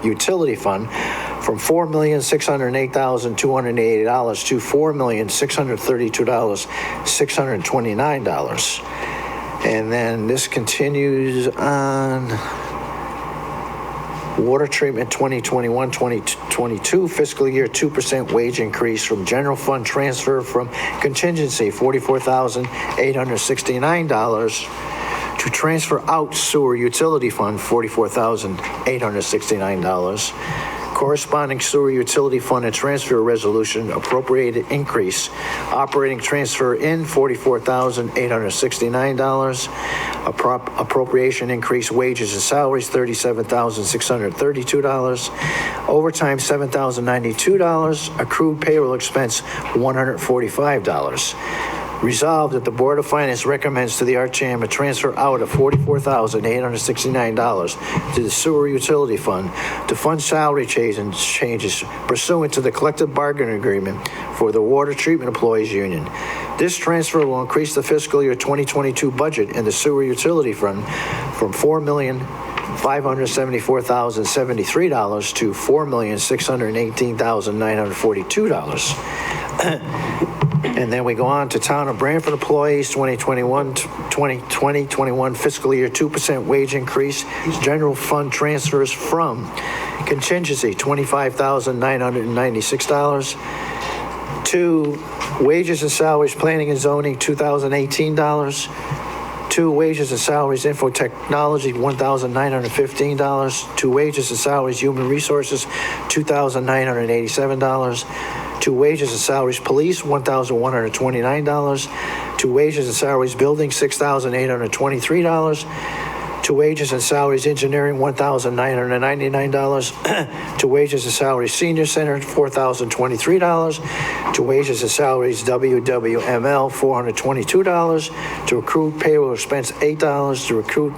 utility fund from $4,608,280 to $4,632,629. And then this continues on Water Treatment 2021-2022 fiscal year 2% wage increase from general fund transfer from contingency $44,869 to to transfer out sewer utility fund, $44,869. Corresponding sewer utility fund and transfer resolution, appropriated increase, operating transfer in $44,869. Appropriation increase, wages and salaries, $37,632. Overtime, $7,092. Accrued payroll expense, $145. Resolved that the Board of Finance recommends to the RTM a transfer out of $44,869 to the sewer utility fund to fund salary changes pursuant to the collective bargaining agreement for the water treatment employees union. This transfer will increase the fiscal year 2022 budget in the sewer utility fund from $4,574,073 to $4,618,942. And then we go on to Town of Branford employees, 2020-21 fiscal year 2% wage increase. General fund transfers from contingency, $25,996. To wages and salaries, planning and zoning, $2,018. To wages and salaries, info technology, $1,915. To wages and salaries, human resources, $2,987. To wages and salaries, police, $1,129. To wages and salaries, building, $6,823. To wages and salaries, engineering, $1,999. To wages and salaries, senior center, $4,023. To wages and salaries, WWML, $422. To accrued payroll expense, $8. To accrued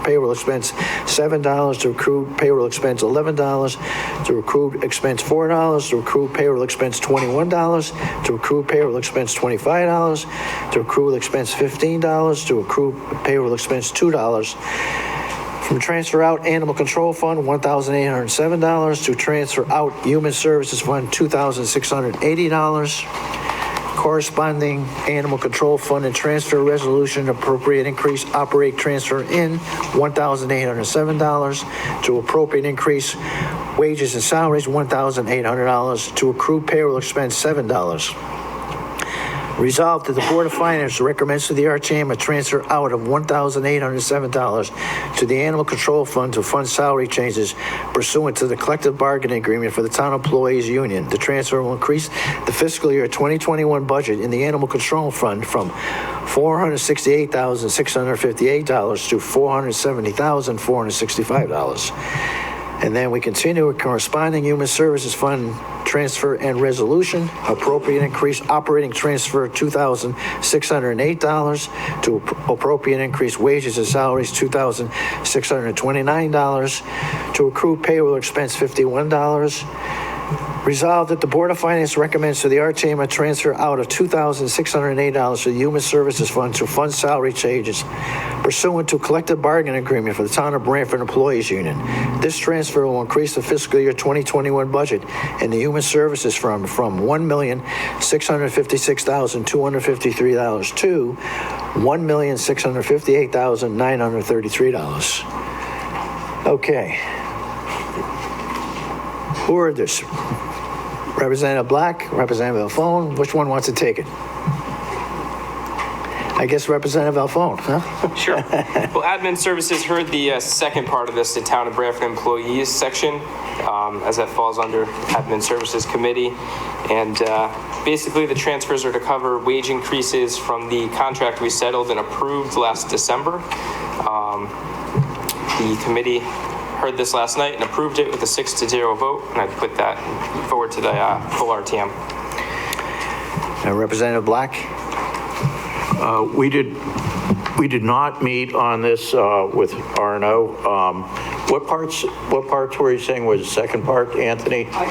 payroll expense, $7. To accrued payroll expense, $11. To accrued expense, $4. To accrued payroll expense, $21. To accrued payroll expense, $25. To accrued expense, $15. To accrued payroll expense, $2. From transfer out animal control fund, $1,807. To transfer out human services fund, $2,680. Corresponding animal control fund and transfer resolution, appropriate increase, operate transfer in, $1,807. To appropriate increase, wages and salaries, $1,800. To accrued payroll expense, $7. Resolved that the Board of Finance recommends to the RTM a transfer out of $1,807 to the Animal Control Fund to fund salary changes pursuant to the collective bargaining agreement for the Town Employees Union. The transfer will increase the fiscal year 2021 budget in the Animal Control Fund from $468,658 to $470,465. And then we continue with corresponding Human Services Fund transfer and resolution, appropriate increase, operating transfer $2,608 to appropriate increase, wages and salaries $2,629 to accrue payroll expense $51. Resolved that the Board of Finance recommends to the RTM a transfer out of $2,608 to the Human Services Fund to fund salary changes pursuant to collective bargaining agreement for the Town of Branford Employees Union. This transfer will increase the fiscal year 2021 budget in the Human Services Fund from $1,656,253 to $1,658,933. Okay. Who heard this? Representative Black, Representative Alphone, which one wants to take it? I guess Representative Alphone, huh? Sure. Well, Admin Services heard the second part of this, the Town of Branford Employees section, as that falls under Admin Services Committee. And basically the transfers are to cover wage increases from the contract we settled and approved last December. The committee heard this last night and approved it with a 6-0 vote, and I put that forward to the full RTM. Representative Black? We did not meet on this with R&O. What parts were you saying was the second part, Anthony? I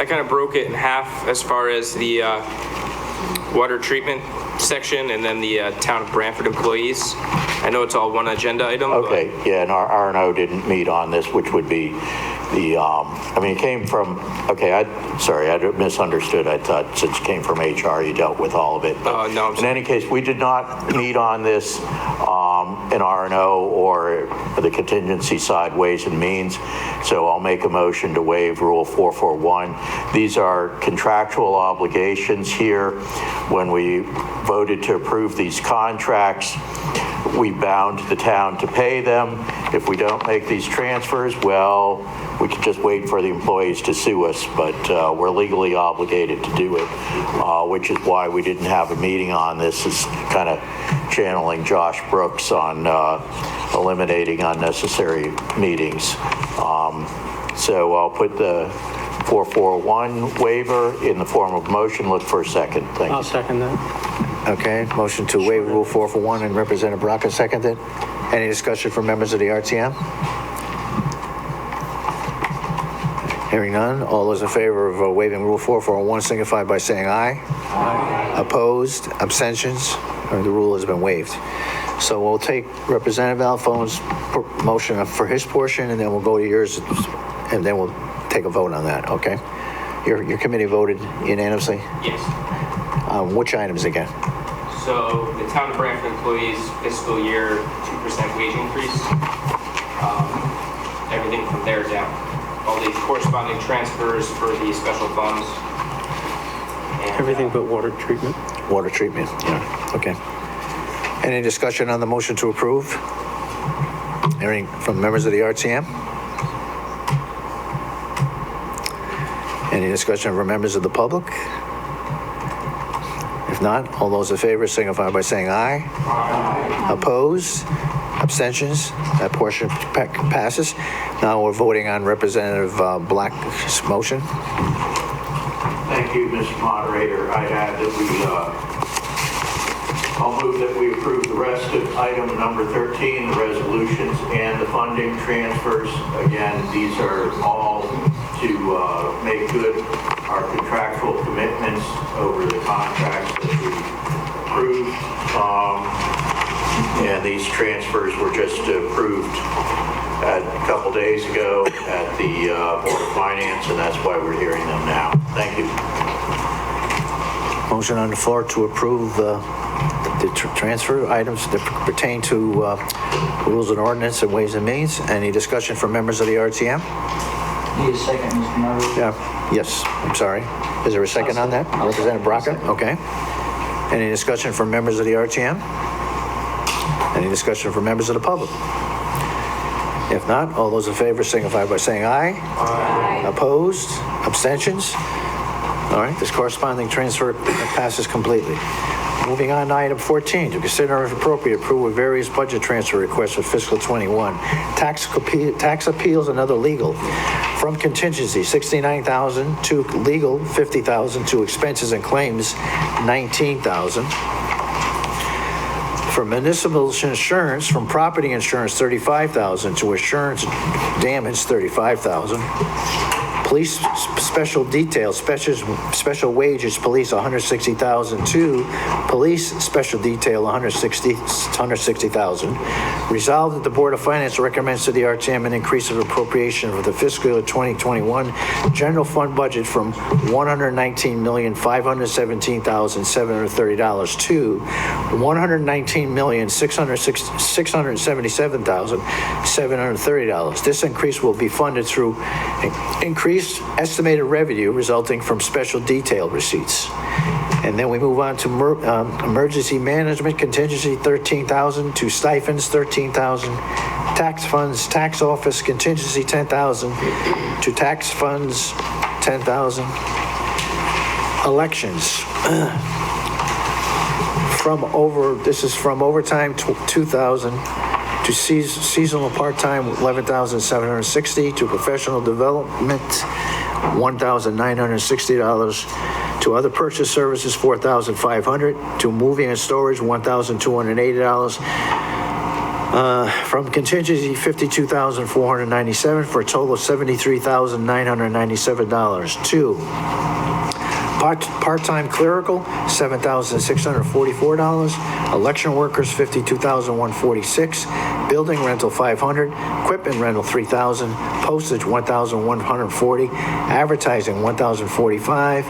kind of broke it in half as far as the water treatment section and then the Town of Branford employees. I know it's all one agenda item. Okay, yeah, and R&O didn't meet on this, which would be the, it came from, okay, I misunderstood. I thought since it came from HR, you dealt with all of it. No, in any case, we did not meet on this in R&O or the contingency side, Ways and Means. So I'll make a motion to waive Rule 441. These are contractual obligations here. When we voted to approve these contracts, we bound the town to pay them. If we don't make these transfers, well, we could just wait for the employees to sue us, but we're legally obligated to do it, which is why we didn't have a meeting on this. Is kind of channeling Josh Brooks on eliminating unnecessary meetings. So I'll put the 441 waiver in the form of motion. Look for a second. Thank you. I'll second that. Okay, motion to waive Rule 441 and Representative Braca seconded. Any discussion from members of the RTM? Hearing none, all those in favor of waiving Rule 441 signify by saying aye. Aye. Opposed, abstentions, the rule has been waived. So we'll take Representative Alphone's motion for his portion, and then we'll go to yours, and then we'll take a vote on that, okay? Your committee voted unanimously? Yes. Which items again? So the town of Branford employees fiscal year 2% wage increase, everything from there down. All the corresponding transfers for the special funds. And, everything but water treatment. Water treatment, yeah, okay. Any discussion on the motion to approve? Hearing from members of the RTM? Any discussion from members of the public? If not, all those in favor signify by saying aye. Aye. Opposed? Abstentions? That portion passes. Now we're voting on Representative Black's motion. Thank you, Mr. Moderator. I'd add that I'll move that we approve the rest of item number 13, the resolutions and the funding transfers. Again, these are all to make good our contractual commitments over the contracts that we approved. And these transfers were just approved a couple days ago at the Board of Finance, and that's why we're hearing them now. Thank you. Motion on the floor to approve the transfer items that pertain to rules and ordinance and ways and means. Any discussion from members of the RTM? Need a second, Mr. Moderator? Yeah. Yes, I'm sorry. Is there a second on that? Representative Braca? Okay. Any discussion from members of the RTM? Any discussion from members of the public? If not, all those in favor signify by saying aye. Aye. Opposed? Abstentions? All right, this corresponding transfer passes completely. Moving on to item 14, to consider if appropriate, approve of various budget transfer requests for fiscal 21. Tax appeals and other legal. From contingency, $69,000 to legal, $50,000 to expenses and claims, $19,000. For municipal insurance, from property insurance, $35,000 to insurance damage, $35,000. Police special detail, special wages, police $160,000 to police special detail $160,000. Resolved that the Board of Finance recommends to the RTM an increase of appropriation for the fiscal year 2021 general fund budget from $119,517,730 to $119,677,730. This increase will be funded through increased estimated revenue resulting from special detail receipts. And then we move on to emergency management contingency, $13,000 to stipends, $13,000, tax funds, tax office contingency, $10,000 to tax funds, $10,000. Elections. This is from overtime, $2,000. To seasonal part-time, $11,760. To professional development, $1,960. To other purchase services, $4,500. To moving and storage, $1,280. From contingency, $52,497 for a total of $73,997. To part-time clerical, $7,644. Election workers, $52,146. Building rental, $500. Equipment rental, $3,000. Postage, $1,140. Advertising, $1,045.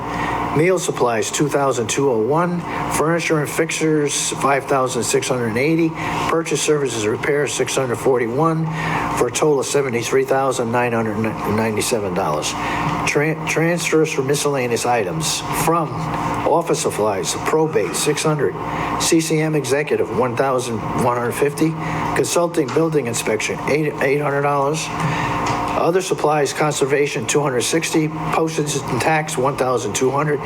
Meal supplies, $2,201. Furniture and fixtures, $5,680. Purchase services and repairs, $641, for a total of $73,997. Transfers for miscellaneous items from office supplies, probate, $600. CCM executive, $1,150. Consulting building inspection, $800. Other supplies, conservation, $260. Postage and tax, $1,200,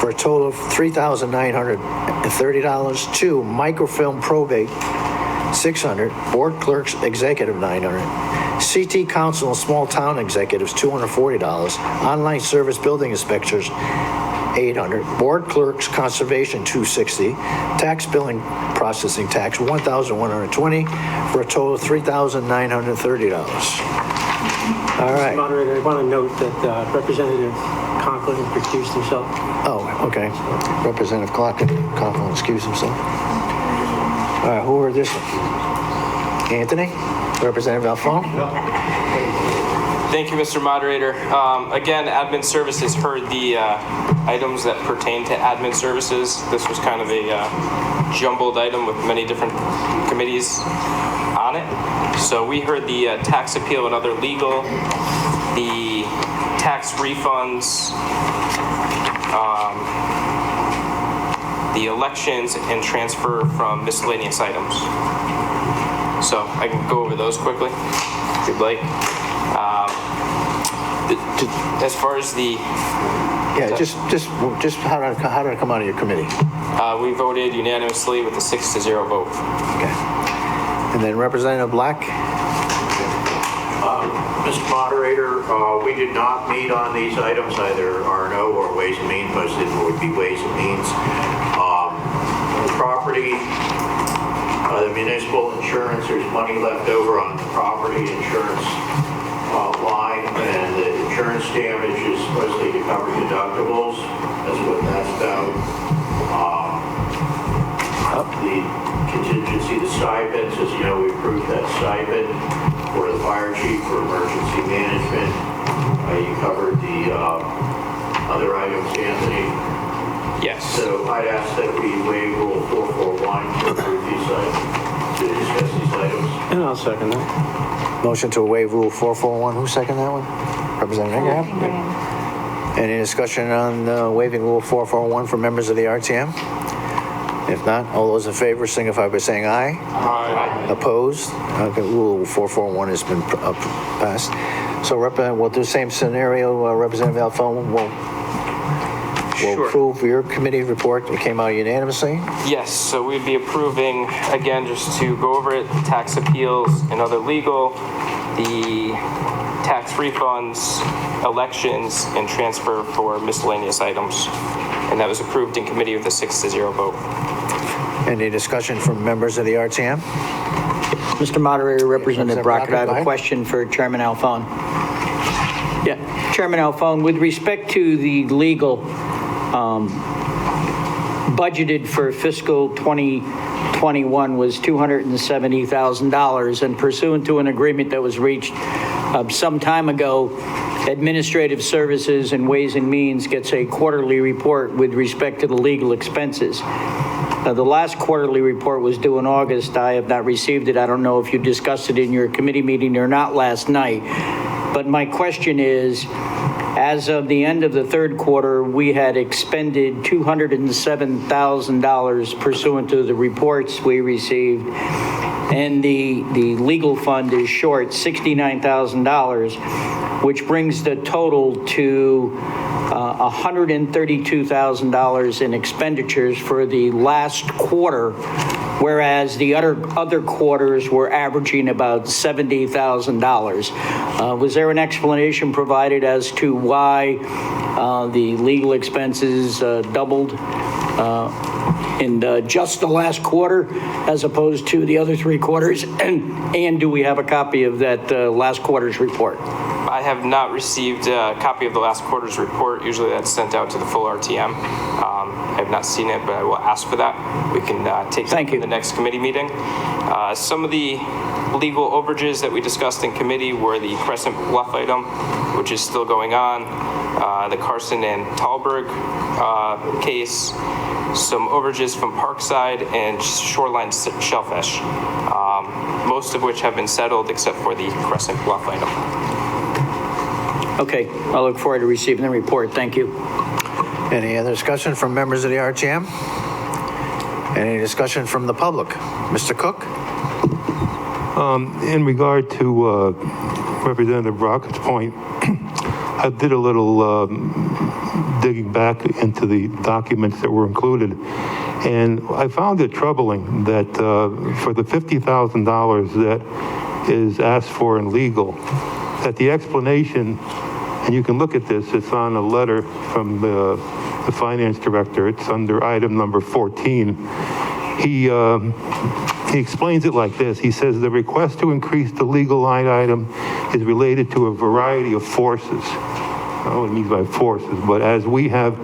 for a total of $3,930. 2, microfilm probate, $600. Board clerks executive, $900. CT council and small town executives, $240. Online service building inspectors, $800. Board clerks conservation, $260. Tax billing processing tax, $1,120, for a total of $3,930. All right. Mr. Moderator, I want to note that Representative Conklin recused himself. Oh, okay. Representative Conklin excused himself. All right, who are this one? Anthony? Representative Alphone? Thank you, Mr. Moderator. Again, admin services heard the items that pertain to admin services. This was kind of a jumbled item with many different committees on it. So we heard the tax appeal and other legal, the tax refunds, the elections, and transfer from miscellaneous items. So I can go over those quickly if you'd like. As far as the just how did it come out of your committee? We voted unanimously with a 6-0 vote. Okay. And then Representative Black? Mr. Moderator, we did not meet on these items, either R&O or Ways and Means. Most of them would be Ways and Means. Property, the municipal insurance, there's money left over on the property insurance line, and the insurance damage is supposedly to cover deductibles. That's what that's about. The contingency, the stipends, as you know, we approved that stipend for the fire chief for emergency management. You covered the other items, Anthony. Yes. So I'd ask that we waive Rule 441 to approve these items, to discuss these items. And I'll second that. Motion to waive Rule 441. Who seconded that one? Representative Ingraham? Any discussion on waiving Rule 441 for members of the RTM? If not, all those in favor signify by saying aye. Aye. Opposed? Okay, Rule 441 has been passed. So we'll do the same scenario. Representative Alphone will approve your committee report. It came out unanimously. Yes, so we'd be approving, again, just to go over it, the tax appeals and other legal, the tax refunds, elections, and transfer for miscellaneous items. And that was approved in committee with a 6-0 vote. Any discussion from members of the RTM? Mr. Moderator, Representative Brockett, I have a question for Chairman Alphone. Yeah, Chairman Alphone, with respect to the legal budgeted for fiscal 2021 was $270,000, and pursuant to an agreement that was reached some time ago, Administrative Services and Ways and Means gets a quarterly report with respect to the legal expenses. The last quarterly report was due in August. I have not received it. I don't know if you discussed it in your committee meeting or not last night. But my question is, as of the end of the third quarter, we had expended $207,000 pursuant to the reports we received, and the legal fund is short $69,000, which brings the total to $132,000 in expenditures for the last quarter, whereas the other quarters were averaging about $70,000. Was there an explanation provided as to why the legal expenses doubled in just the last quarter as opposed to the other 3 quarters? And do we have a copy of that last quarter's report? I have not received a copy of the last quarter's report. Usually that's sent out to the full RTM. I have not seen it, but I will ask for that. We can take that in the next committee meeting. Some of the legal overages that we discussed in committee were the Crescent Bluff item, which is still going on, the Carson and Talberg case, some overages from Parkside and Shoreline Shellfish, most of which have been settled except for the Crescent Bluff item. Okay, I look forward to receiving the report. Thank you. Any other discussion from members of the RTM? Any discussion from the public? Mr. Cook? In regard to Representative Brockett's point, I did a little digging back into the documents that were included, and I found it troubling that for the $50,000 that is asked for in legal, that the explanation, and you can look at this, it's on a letter from the finance director, it's under item number 14. He explains it like this. He says the request to increase the legal line item is related to a variety of forces. I don't know what he means by forces, but as we have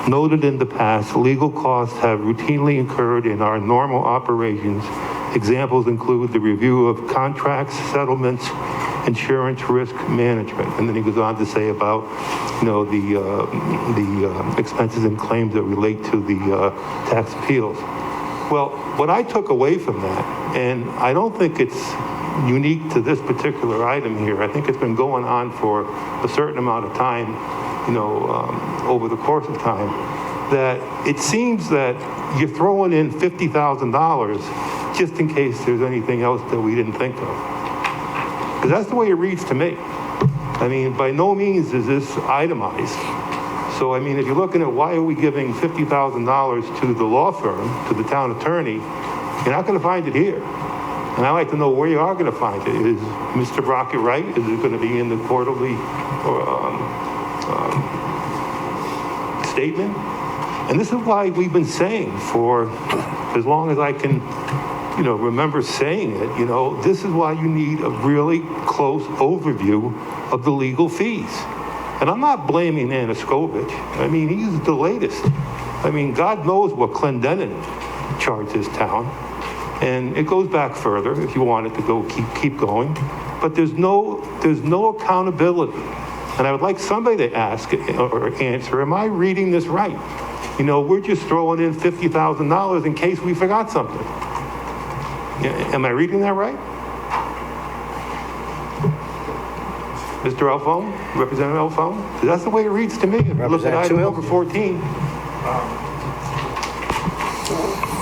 noted in the past, legal costs have routinely incurred in our normal operations. Examples include the review of contracts, settlements, insurance risk management. And then he goes on to say about, you know, the expenses and claims that relate to the tax appeals. Well, what I took away from that, and I don't think it's unique to this particular item here. I think it's been going on for a certain amount of time, you know, over the course of time, that it seems that you're throwing in $50,000 just in case there's anything else that we didn't think of. Because that's the way it reads to me. I mean, by no means is this itemized. So, I mean, if you're looking at why are we giving $50,000 to the law firm, to the town attorney, you're not going to find it here. And I'd like to know where you are going to find it. Is Mr. Brockett right? Is it going to be in the quarterly statement? And this is why we've been saying for as long as I can, you know, remember saying it, you know, this is why you need a really close overview of the legal fees. And I'm not blaming Anaskovich. I mean, he's the latest. I mean, God knows what Clendenin charged his town. And it goes back further if you wanted to go keep going. But there's no accountability. And I would like somebody to ask or answer, am I reading this right? You know, we're just throwing in $50,000 in case we forgot something. Am I reading that right? Mr. Alphone, Representative Alphone? That's the way it reads to me. If you look at item number 14.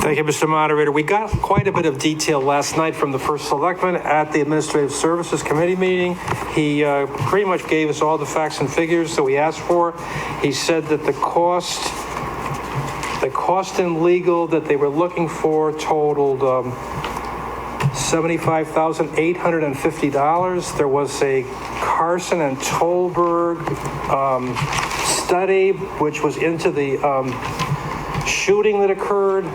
Thank you, Mr. Moderator. We got quite a bit of detail last night from the first selectman at the Administrative Services Committee meeting. He pretty much gave us all the facts and figures that we asked for. He said that the cost in legal that they were looking for totaled $75,850. There was a Carson and Tolberg study, which was into the shooting that occurred.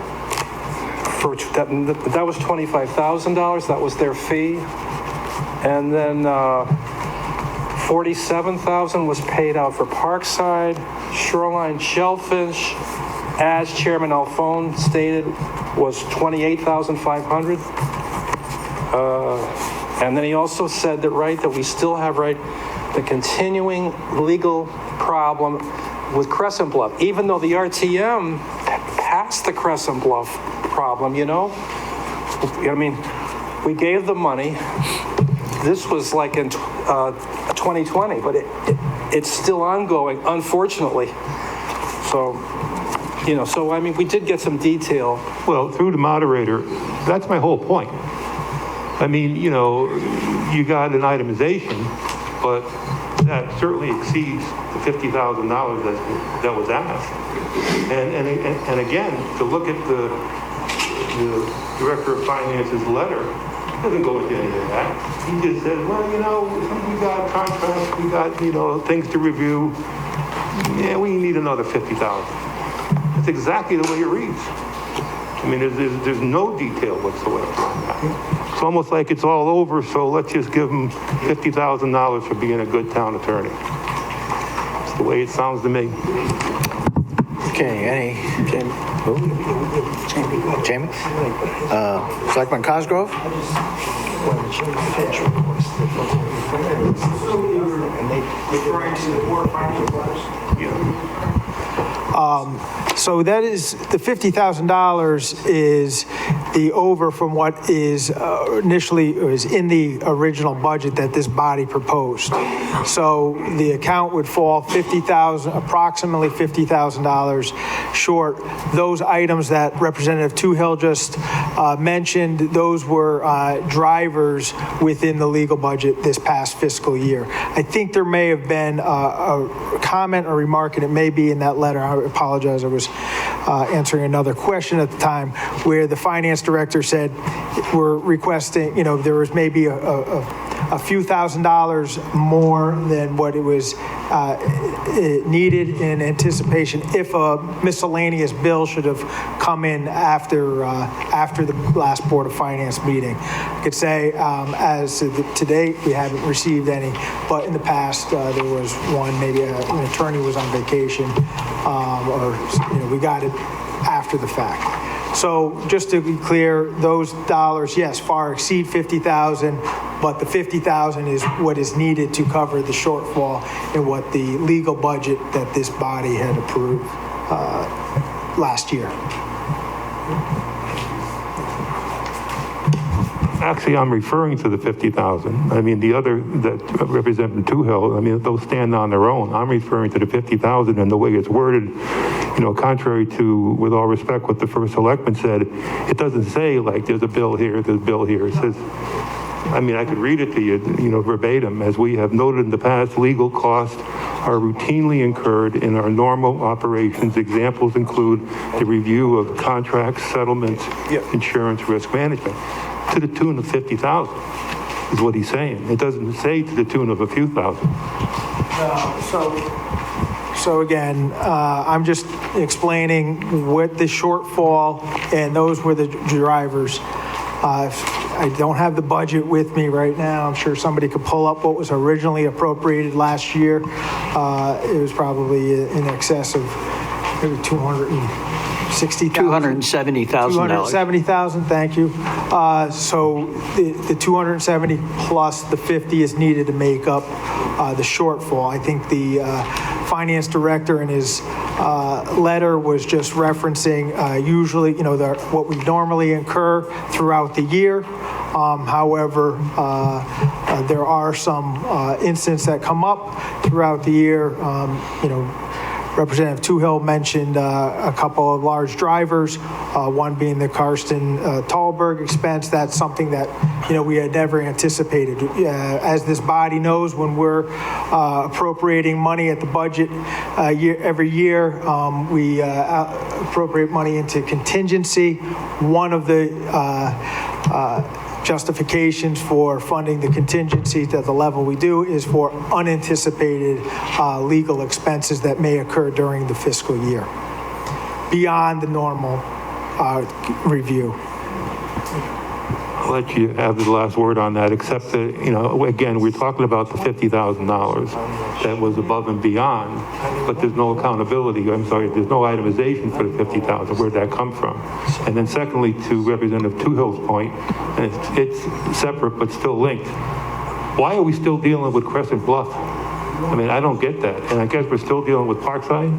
That was $25,000. That was their fee. And then $47,000 was paid out for Parkside. Shoreline Shellfish, as Chairman Alphone stated, was $28,500. And then he also said that, that we still have, the continuing legal problem with Crescent Bluff, even though the RTM passed the Crescent Bluff problem, you know? I mean, we gave the money. This was like in 2020, but it's still ongoing, unfortunately. So, you know, so I mean, we did get some detail. Well, through the moderator, that's my whole point. I mean, you know, you got an itemization, but that certainly exceeds the $50,000 that was asked. And again, to look at the Director of Finance's letter, it doesn't go into any of that. He just says, well, you know, we got contracts, we got, you know, things to review. Yeah, we need another $50,000. That's exactly the way it reads. I mean, there's no detail whatsoever on that. It's almost like it's all over, so let's just give them $50,000 for being a good town attorney. That's the way it sounds to me. Okay, any? Who? Jamie? Selectman Cosgrove? So that is, the $50,000 is the over from what is initially, is in the original budget that this body proposed. So the account would fall approximately $50,000 short. Those items that Representative Toohill just mentioned, those were drivers within the legal budget this past fiscal year. I think there may have been a comment or remark, and it may be in that letter. I apologize. I was answering another question at the time where the finance director said we're requesting, there was maybe a few $1,000s more than what it was needed in anticipation if a miscellaneous bill should have come in after the last Board of Finance meeting. I could say as to date, we haven't received any, but in the past there was one, maybe an attorney was on vacation, or we got it after the fact. So just to be clear, those dollars, yes, far exceed $50,000, but the $50,000 is what is needed to cover the shortfall in what the legal budget that this body had approved last year. Actually, I'm referring to the 50,000. I mean, the other that Representative Toohill, I mean, those stand on their own. I'm referring to the 50,000 and the way it's worded, contrary to, with all respect, what the first selectman said. It doesn't say like there's a bill here, there's a bill here. It says, I mean, I could read it to you, verbatim. As we have noted in the past, legal costs are routinely incurred in our normal operations. Examples include the review of contracts, settlements, insurance, risk management. To the tune of 50,000 is what he's saying. It doesn't say to the tune of a few thousand. So again, I'm just explaining what the shortfall, and those were the drivers. I don't have the budget with me right now. I'm sure somebody could pull up what was originally appropriated last year. It was probably in excess of maybe $270,000. $270,000, thank you. So the 270 plus the 50 is needed to make up the shortfall. I think the finance director in his letter was just referencing usually, what we normally incur throughout the year. However, there are some incidents that come up throughout the year. Representative Toohill mentioned a couple of large drivers, one being the Karsten Tallberg expense. That's something that, we had never anticipated. As this body knows, when we're appropriating money at the budget every year, we appropriate money into contingency. One of the justifications for funding the contingencies at the level we do is for unanticipated legal expenses that may occur during the fiscal year, beyond the normal review. I'll let you have the last word on that, except that, again, we're talking about the $50,000 that was above and beyond, but there's no accountability. I'm sorry, there's no itemization for the $50,000. Where'd that come from? And then secondly, to Representative Toohill's point, and it's separate but still linked. Why are we still dealing with Crescent Bluff? I mean, I don't get that. And I guess we're still dealing with Parkside.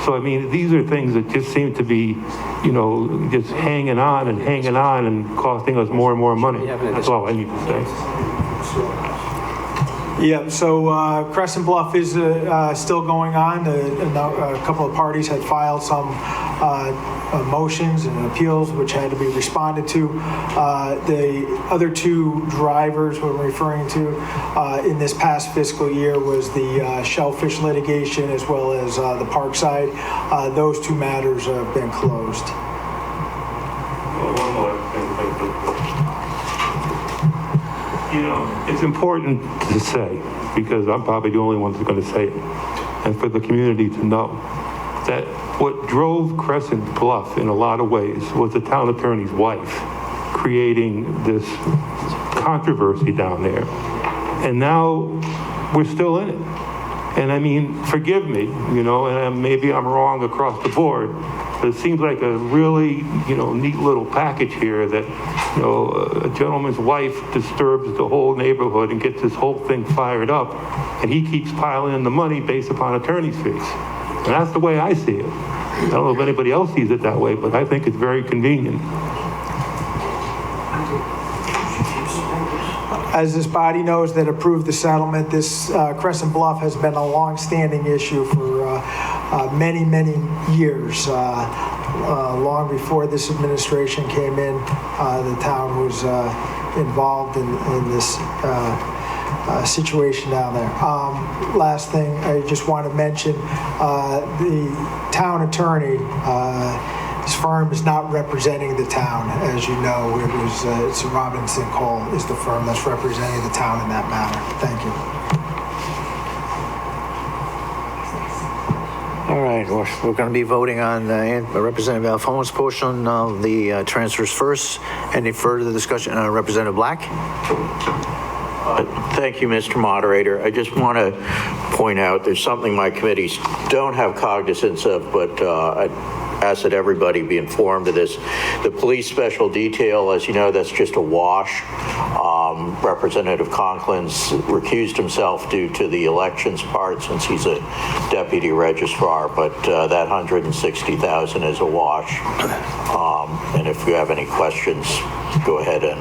So, I mean, these are things that just seem to be, just hanging on and costing us more and more money. That's all I need to say. Yeah, so Crescent Bluff is still going on. A couple of parties had filed some motions and appeals which had to be responded to. The other two drivers we're referring to in this past fiscal year was the shellfish litigation as well as the Parkside. Those two matters have been closed. One more thing. It's important to say, because I'm probably the only one who's going to say it, and for the community to know, that what drove Crescent Bluff in a lot of ways was the town attorney's wife creating this controversy down there. And now we're still in it. And I mean, forgive me, you know, and maybe I'm wrong across the board, but it seems like a really, you know, neat little package here that, you know, a gentleman's wife disturbs the whole neighborhood and gets this whole thing fired up, and he keeps piling in the money based upon attorney's fees. And that's the way I see it. I don't know if anybody else sees it that way, but I think it's very convenient. As this body knows that approved the settlement, this Crescent Bluff has been a long-standing issue for many, many years. Long before this administration came in, the town was involved in this situation down there. Last thing, I just want to mention, the town attorney, his firm is not representing the town. As you know, it's Robinson Cole is the firm that's representing the town in that matter. Thank you. All right, we're going to be voting on Representative Alphone's portion of the transfers first. Any further discussion? Representative Black? Thank you, Mr. Moderator. I just want to point out there's something my committees don't have cognizance of, but I ask that everybody be informed of this. The police special detail, as you know, that's just a wash. Representative Conklin's recused himself due to the elections part since he's a deputy registrar, but that $160,000 is a wash. And if you have any questions, go ahead and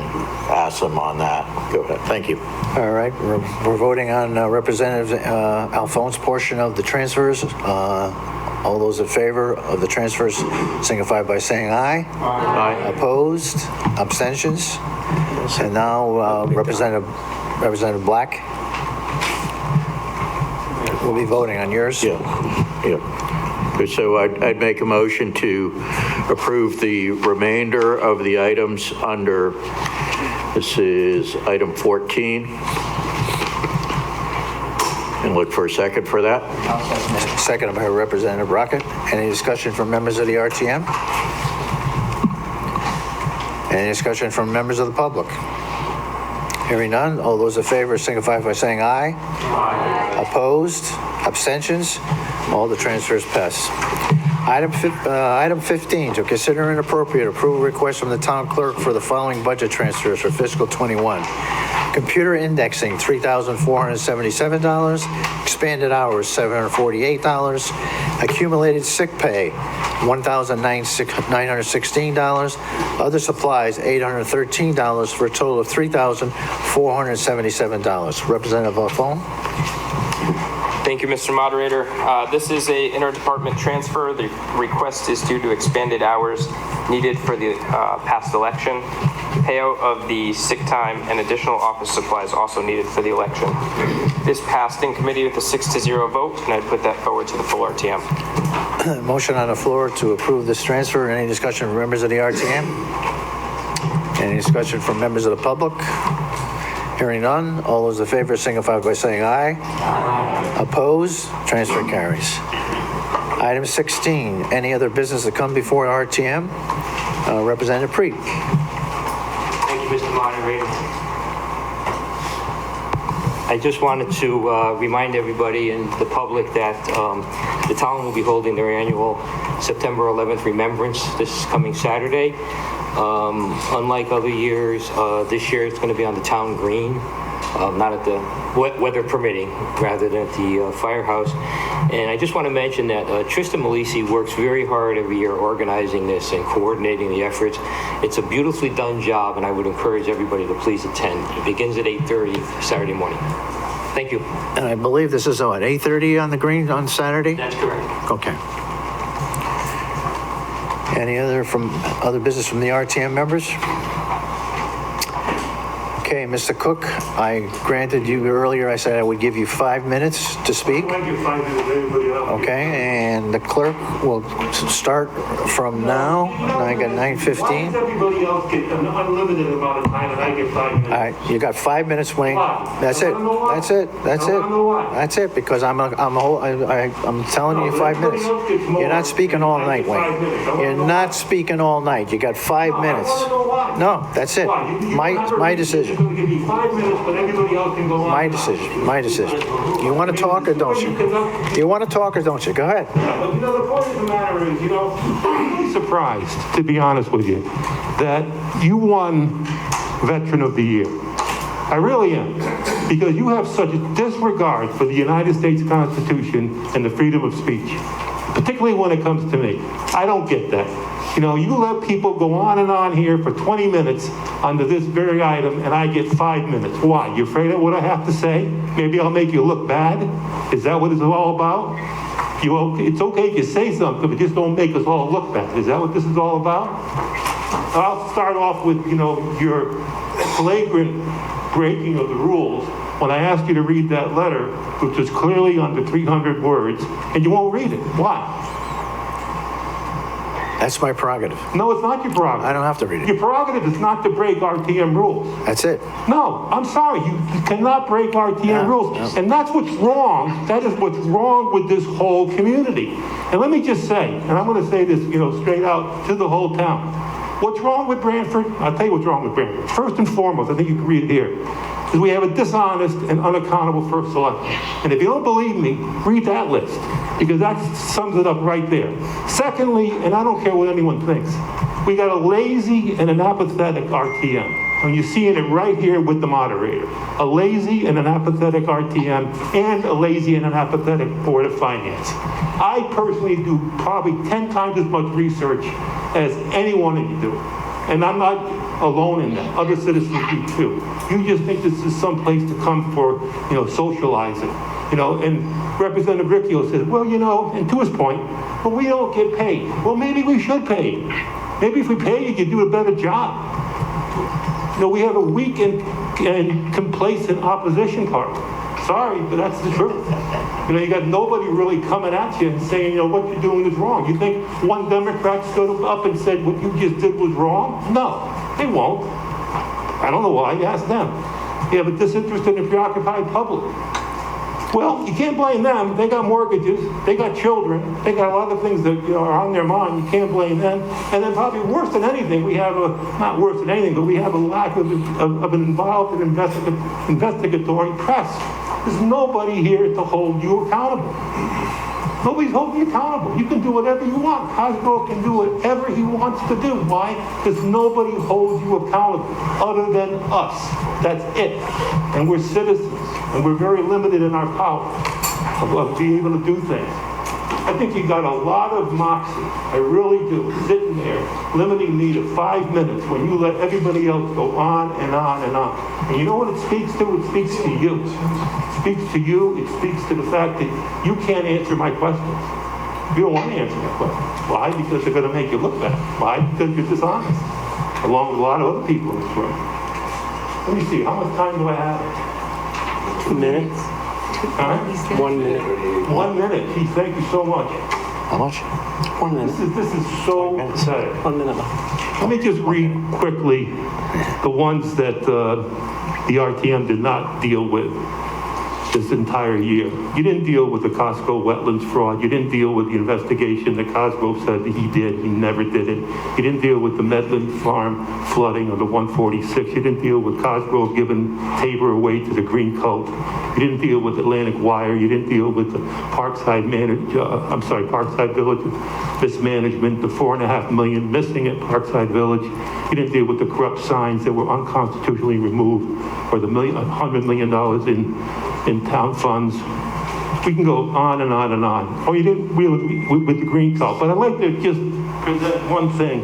ask them on that. Go ahead. Thank you. All right, we're voting on Representative Alphone's portion of the transfers. All those in favor of the transfers signify by saying aye. Aye. Opposed? Abstentions? And now Representative Black will be voting on yours. Yeah. So I'd make a motion to approve the remainder of the items under, this is item 14. And look for a second for that. Second by Representative Rocket. Any discussion from members of the RTM? Any discussion from members of the public? Hearing none, all those in favor signify by saying aye. Aye. Opposed? Abstentions? All the transfers pass. Item 15, to consider and appropriate approval request from the town clerk for the following budget transfers for fiscal 21. Computer indexing, $3,477. Expanded hours, $748. Accumulated sick pay, $1,916. Other supplies, $813 for a total of $3,477. Representative Alphone. Thank you, Mr. Moderator. This is a interdepartment transfer. The request is due to expanded hours needed for the past election. Payout of the sick time and additional office supplies also needed for the election. This passed in committee with a 6-0 vote, and I'd put that forward to the full RTM. Motion on the floor to approve this transfer. Any discussion from members of the RTM? Any discussion from members of the public? Hearing none, all those in favor signify by saying aye. Aye. Opposed? Transfer carries. Item 16, any other business to come before RTM? Representative Preet. Thank you, Mr. Moderator. I just wanted to remind everybody and the public that the town will be holding their annual September 11th remembrance this coming Saturday. Unlike other years, this year it's going to be on the town green, not at the weather permitting, rather than at the firehouse. And I just want to mention that Tristan Malisi works very hard every year organizing this and coordinating the efforts. It's a beautifully done job, and I would encourage everybody to please attend. It begins at 8:30 Saturday morning. Thank you. And I believe this is at 8:30 on the green on Saturday? That's correct. Okay. Any other business from the RTM members? Okay, Mr. Cook, I granted you earlier, I said I would give you 5 minutes to speak. I give 5 minutes to everybody else. Okay, and the clerk will start from now. I got 9:15. Why does everybody else get an unlimited amount of time and I get 5 minutes? All right, you got 5 minutes, Wayne. Why? That's it. That's it. That's it. That's it. Because I'm telling you 5 minutes. You're not speaking all night, Wayne. You're not speaking all night. You got 5 minutes. No, that's it. My decision. going to give me 5 minutes, but everybody else can go on. My decision, my decision. You want to talk or don't you? You want to talk or don't you? Go ahead. But the point of the matter is, I'm really surprised, to be honest with you, that you won Veteran of the Year. I really am, because you have such a disregard for the United States Constitution and the freedom of speech, particularly when it comes to me. I don't get that. You let people go on and on here for 20 minutes under this very item, and I get 5 minutes. Why? You afraid of what I have to say? Maybe I'll make you look bad? Is that what it's all about? It's okay if you say something, but just don't make us all look bad. Is that what this is all about? I'll start off with, your flagrant breaking of the rules when I asked you to read that letter, which was clearly under 300 words, and you won't read it. Why? That's my prerogative. No, it's not your prerogative. I don't have to read it. Your prerogative is not to break RTM rules. That's it. No, I'm sorry. You cannot break RTM rules. No. And that's what's wrong. That is what's wrong with this whole community. And let me just say, and I'm going to say this, straight out to the whole town. What's wrong with Branford? I'll tell you what's wrong with Branford. First and foremost, I think you can read it here, is we have a dishonest and unaccountable first selectman. And if you don't believe me, read that list, because that sums it up right there. Secondly, and I don't care what anyone thinks, we got a lazy and an apathetic RTM. And you're seeing it right here with the moderator. A lazy and an apathetic RTM and a lazy and an apathetic Board of Finance. I personally do probably 10 times as much research as any one of you do. And I'm not alone in that. Other citizens do too. You just think this is some place to come for, socializing. And Representative Riccio says, well, and to his point, well, we don't get paid. Well, maybe we should pay you. Maybe if we pay you, you'd do a better job. We have a weak and complacent opposition party. Sorry, but that's the truth. You got nobody really coming at you and saying, what you're doing is wrong. You think one Democrat stood up and said what you just did was wrong? No, they won't. I don't know why. Ask them. You have a disinterested and preoccupied public. Well, you can't blame them. They got mortgages. They got children. They got a lot of things that are on their mind. You can't blame them. And then probably worse than anything, we have not worse than anything, but we have a lack of an involved and investigatory press. There's nobody here to hold you accountable. Nobody's holding you accountable. You can do whatever you want. Cosgrove can do whatever he wants to do. Why? Because nobody holds you accountable other than us. That's it. And we're citizens. And we're very limited in our power of being able to do things. I think you got a lot of moxie. I really do. Sitting there, limiting me to 5 minutes when you let everybody else go on and on and on. And you know what it speaks to? It speaks to you. It speaks to you. It speaks to the fact that you can't answer my questions. You don't want to answer my questions. Why? Because they're going to make you look bad. Why? Because you're dishonest. Along with a lot of other people in this room. Let me see. How much time do I have? 2 minutes. Huh? 1 minute. 1 minute. Keith, thank you so much. How much? 1 minute. This is so pathetic. 1 minute. Let me just read quickly the ones that the RTM did not deal with this entire year. You didn't deal with the Costco wetlands fraud. You didn't deal with the investigation that Cosgrove said that he did. He never did it. You didn't deal with the Medland Farm flooding of the 146. You didn't deal with Cosgrove giving Tabor away to the green cult. You didn't deal with Atlantic Wire. You didn't deal with the Parkside Village mismanagement, the $4.5 million missing at Parkside Village. You didn't deal with the corrupt signs that were unconstitutionally removed, or the $100 million in town funds. We can go on and on and on. Oh, you didn't deal with the green cult. But I'd like to just present one thing.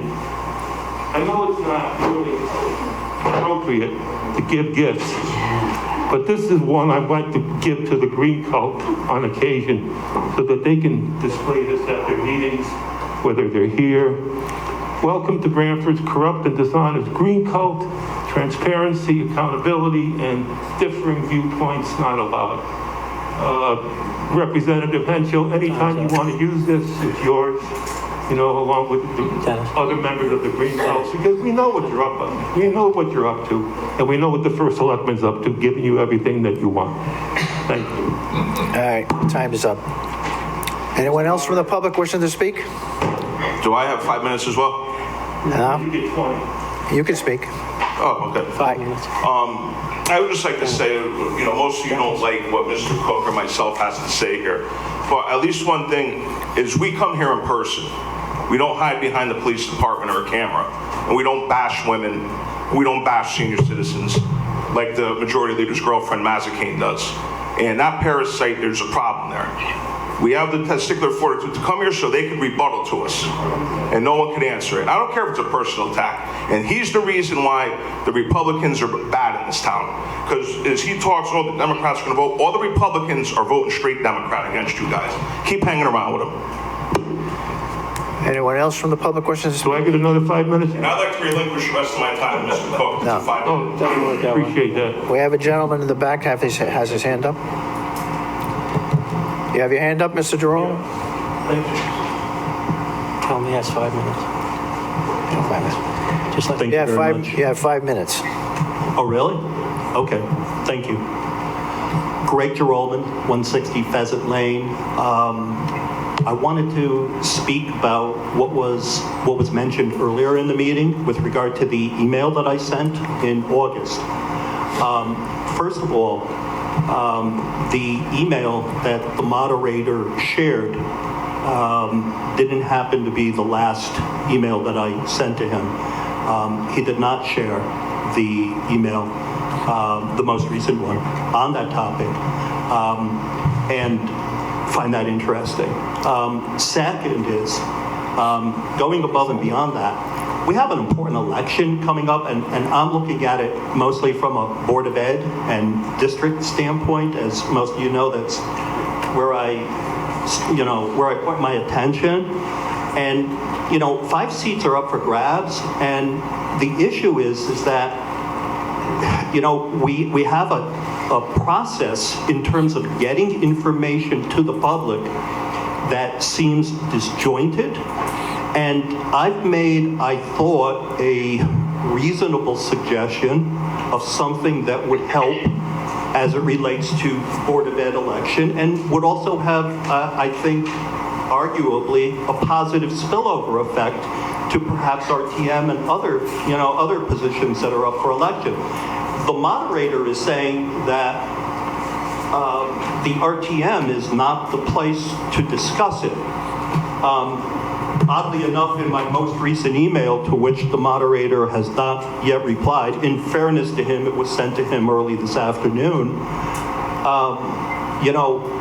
I know it's not really appropriate to give gifts, but this is one I'd like to give to the green cult on occasion so that they can display this at their meetings, whether they're here. Welcome to Branford's corrupt and dishonest green cult. Transparency, accountability, and differing viewpoints not allowed. Representative Henschel, anytime you want to use this, it's yours, along with the other members of the Green House, because we know what you're up on. We know what you're up to, and we know what the First Selectman's up to, giving you everything that you want. Thank you. All right, time is up. Anyone else from the public wishing to speak? Do I have 5 minutes as well? No. You get 20. You can speak. Oh, okay. 5 minutes. I would just like to say, most of you don't like what Mr. Cook or myself has to say here. But at least one thing is we come here in person. We don't hide behind the police department or a camera. And we don't bash women. We don't bash senior citizens like the majority leader's girlfriend, Mazzacane, does. And that parasite, there's a problem there. We have the testicular fortitude to come here so they can rebuttal to us. And no one can answer it. I don't care if it's a personal attack. And he's the reason why the Republicans are bad in this town. Because as he talks, all the Democrats are going to vote. All the Republicans are voting straight Democrat against you guys. Keep hanging around with them. Anyone else from the public questions? Do I get another 5 minutes? And I'd like to relinquish the rest of my time to Mr. Cook. No. 5 minutes. Appreciate that. We have a gentleman in the back has his hand up. You have your hand up, Mr. Jerome? Tell me he has 5 minutes. Just like You have 5 minutes. Oh, really? Okay, thank you. Greg Jerolman, 160 Pheasant Lane. I wanted to speak about what was mentioned earlier in the meeting with regard to the email that I sent in August. First of all, the email that the moderator shared didn't happen to be the last email that I sent to him. He did not share the email, the most recent one, on that topic, and find that interesting. Second is, going above and beyond that, we have an important election coming up, and I'm looking at it mostly from a Board of Ed and district standpoint. As most of you know, that's where I point my attention. And, 5 seats are up for grabs, and the issue is that, we have a process in terms of getting information to the public that seems disjointed. And I've made, I thought, a reasonable suggestion of something that would help as it relates to Board of Ed election, and would also have, I think, arguably a positive spillover effect to perhaps RTM and other positions that are up for election. The moderator is saying that the RTM is not the place to discuss it. Oddly enough, in my most recent email, to which the moderator has not yet replied, in fairness to him, it was sent to him early this afternoon.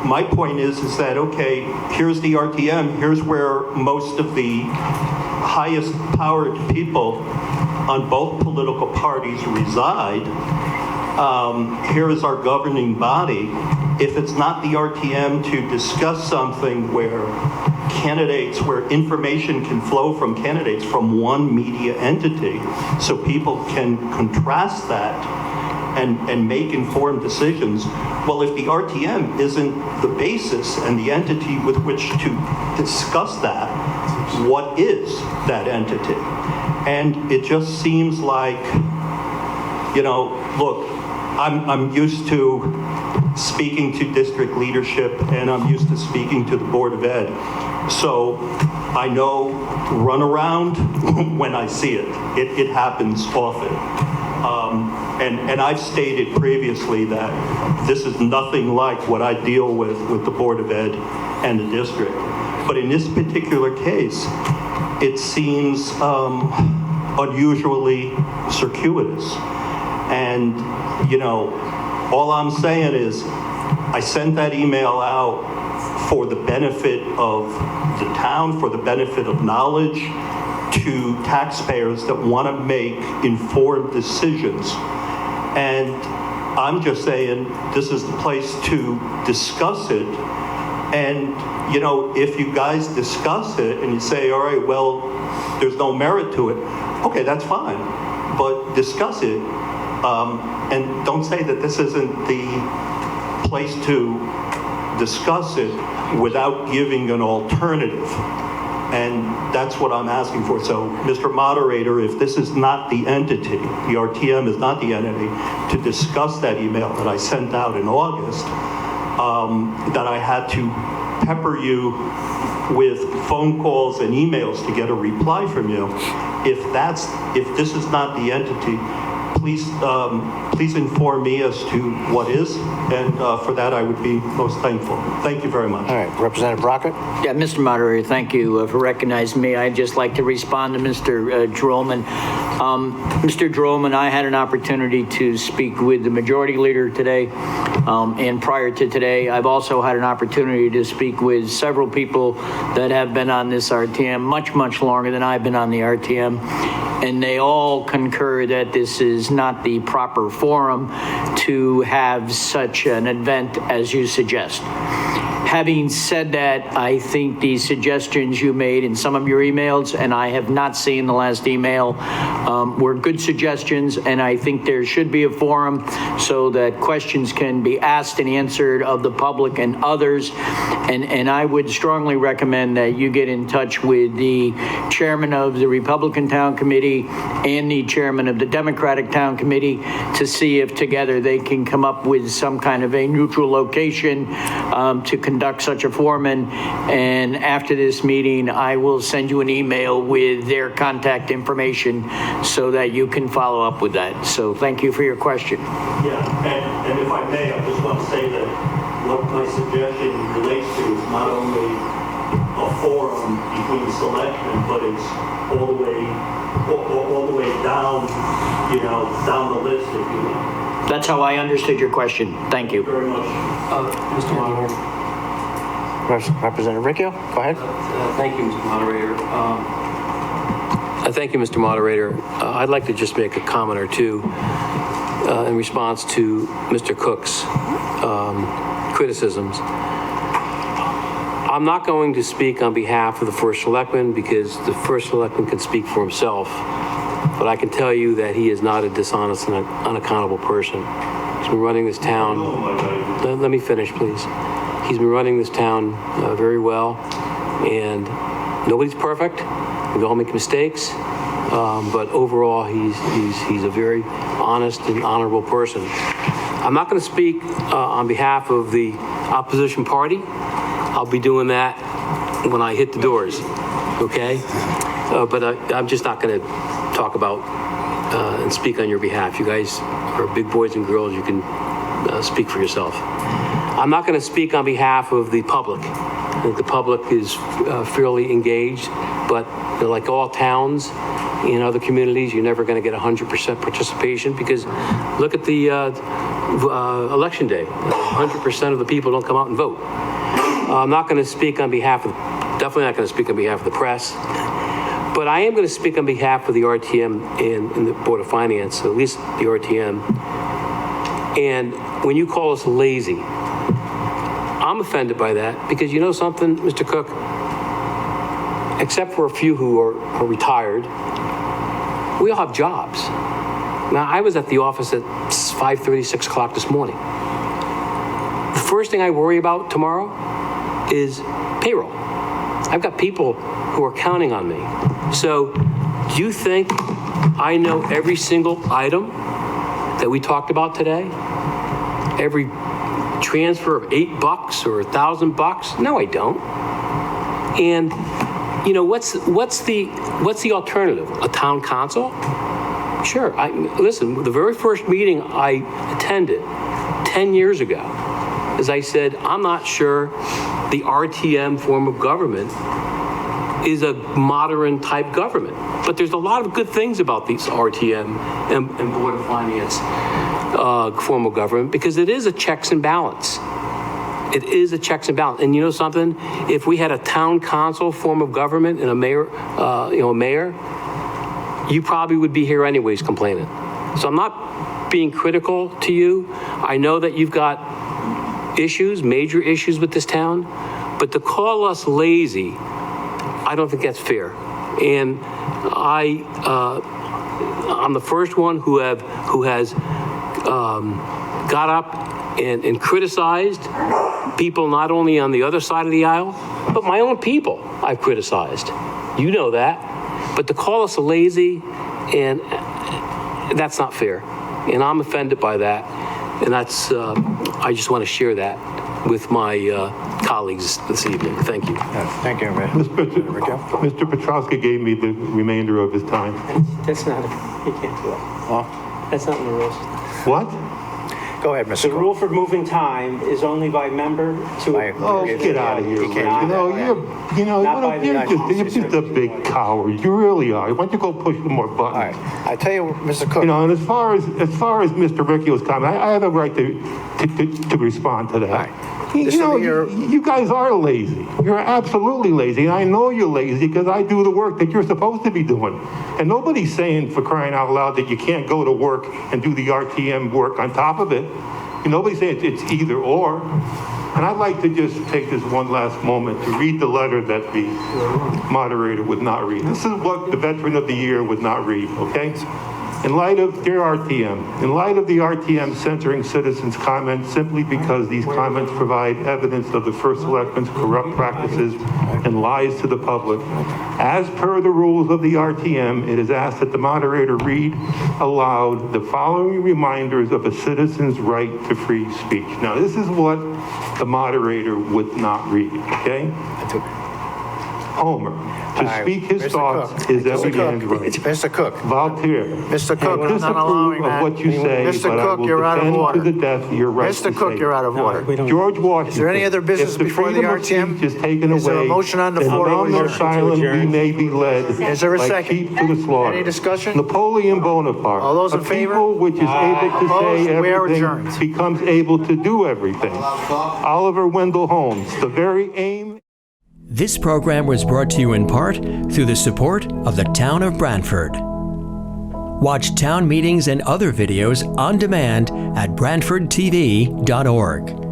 My point is that, okay, here's the RTM, here's where most of the highest powered people on both political parties reside. Here is our governing body. If it's not the RTM to discuss something where information can flow from candidates from one media entity, so people can contrast that and make informed decisions. Well, if the RTM isn't the basis and the entity with which to discuss that, what is that entity? And it just seems like, look, I'm used to speaking to district leadership, and I'm used to speaking to the Board of Ed. So I know runaround when I see it. It happens often. And I've stated previously that this is nothing like what I deal with the Board of Ed and the district. But in this particular case, it seems unusually circuitous. And, all I'm saying is I sent that email out for the benefit of the town, for the benefit of knowledge, to taxpayers that want to make informed decisions. And I'm just saying this is the place to discuss it. And, if you guys discuss it and you say, all right, well, there's no merit to it, okay, that's fine. But discuss it. And don't say that this isn't the place to discuss it without giving an alternative. And that's what I'm asking for. So, Mr. Moderator, if this is not the entity, the RTM is not the entity, to discuss that email that I sent out in August, that I had to pepper you with phone calls and emails to get a reply from you, if this is not the entity, please inform me as to what is, and for that I would be most thankful. Thank you very much. All right, Representative Brockett? Yeah, Mr. Moderator, thank you for recognizing me. I'd just like to respond to Mr. Droman. Mr. Droman, I had an opportunity to speak with the Majority Leader today, and prior to today, I've also had an opportunity to speak with several people that have been on this RTM much, much longer than I've been on the RTM, and they all concur that this is not the proper forum to have such an event as you suggest. Having said that, I think the suggestions you made in some of your emails, and I have not seen the last email, were good suggestions, and I think there should be a forum so that questions can be asked and answered of the public and others. And I would strongly recommend that you get in touch with the chairman of the Republican Town Committee and the chairman of the Democratic Town Committee to see if together they can come up with some kind of a neutral location to conduct such a forum. And after this meeting, I will send you an email with their contact information so that you can follow up with that. So thank you for your question. Yeah, and if I may, I just want to say that what my suggestion relates to is not only a forum between selectmen, but it's all the way down, down the list, if you will. That's how I understood your question. Thank you. Very much. Mr. Moderator. Representative Riccio, go ahead. Thank you, Mr. Moderator. Thank you, Mr. Moderator. I'd like to just make a comment or two in response to Mr. Cook's criticisms. I'm not going to speak on behalf of the First Selectman because the First Selectman can speak for himself, but I can tell you that he is not a dishonest and unaccountable person. He's been running this town. Let me finish, please. He's been running this town very well, and nobody's perfect. We all make mistakes, but overall, he's a very honest and honorable person. I'm not going to speak on behalf of the opposition party. I'll be doing that when I hit the doors, okay? But I'm just not going to talk about and speak on your behalf. You guys are big boys and girls. You can speak for yourself. I'm not going to speak on behalf of the public. I think the public is fairly engaged, but like all towns in other communities, you're never going to get 100% participation because look at the election day. 100% of the people don't come out and vote. I'm not going to speak on behalf of, definitely not going to speak on behalf of the press, but I am going to speak on behalf of the RTM and the Board of Finance, at least the RTM. And when you call us lazy, I'm offended by that because you know something, Mr. Cook, except for a few who are retired, we all have jobs. Now, I was at the office at 5:30, 6 o'clock this morning. The first thing I worry about tomorrow is payroll. I've got people who are counting on me. So do you think I know every single item that we talked about today? Every transfer of $8 or $1,000? No, I don't. And what's the alternative? A town council? Sure. Listen, the very first meeting I attended 10 years ago, as I said, I'm not sure the RTM form of government is a modern type government. But there's a lot of good things about these RTM and Board of Finance form of government because it is a checks and balance. It is a checks and balance. And you know something? If we had a town council form of government and a mayor, you probably would be here anyways complaining. So I'm not being critical to you. I know that you've got issues, major issues with this town, but to call us lazy, I don't think that's fair. And I'm the first one who has got up and criticized people not only on the other side of the aisle, but my own people I've criticized. You know that. But to call us lazy, and that's not fair. And I'm offended by that. And that's, I just want to share that with my colleagues this evening. Thank you. Thank you, Mr. Petrowski gave me the remainder of his time. That's not, you can't do that. Well, That's not in the rules. What? Go ahead, Mr. The rule for moving time is only by member to. Oh, get out of here, Ray. You're just a big coward. You really are. Why don't you go push some more buttons? I tell you, Mr. Cook. And as far as Mr. Ricchio's comment, I have a right to respond to that. You guys are lazy. You're absolutely lazy. And I know you're lazy because I do the work that you're supposed to be doing. And nobody's saying, for crying out loud, that you can't go to work and do the RTM work on top of it. Nobody's saying it's either or. And I'd like to just take this one last moment to read the letter that the moderator would not read. This is what the Veteran of the Year would not read, okay? In light of, dear RTM, in light of the RTM censoring citizens' comments simply because these comments provide evidence of the First Selectman's corrupt practices and lies to the public, as per the rules of the RTM, it is asked that the moderator read aloud the following reminders of a citizen's right to free speech. Now, this is what the moderator would not read, okay? Homer, to speak his thoughts is every man's right. Mr. Cook. Voltaire. Mr. Cook, I'm not allowing that. What you say, Mr. Cook, you're out of order. to the death your right Mr. Cook, you're out of order. George Washington. Is there any other business before the RTM? Is taken away. Is there a motion on the floor? And silent we may be led. Is there a like second? sheep to the slaughter. Any discussion? Napoleon Bonaparte. All those in favor? People which is able to Opposed? say We are everything adjourned. becomes able to do everything. Oliver Wendell Holmes. The very aim. This program was brought to you in part through the support of the Town of Brantford. Watch town meetings and other videos on demand at BrantfordTV.org.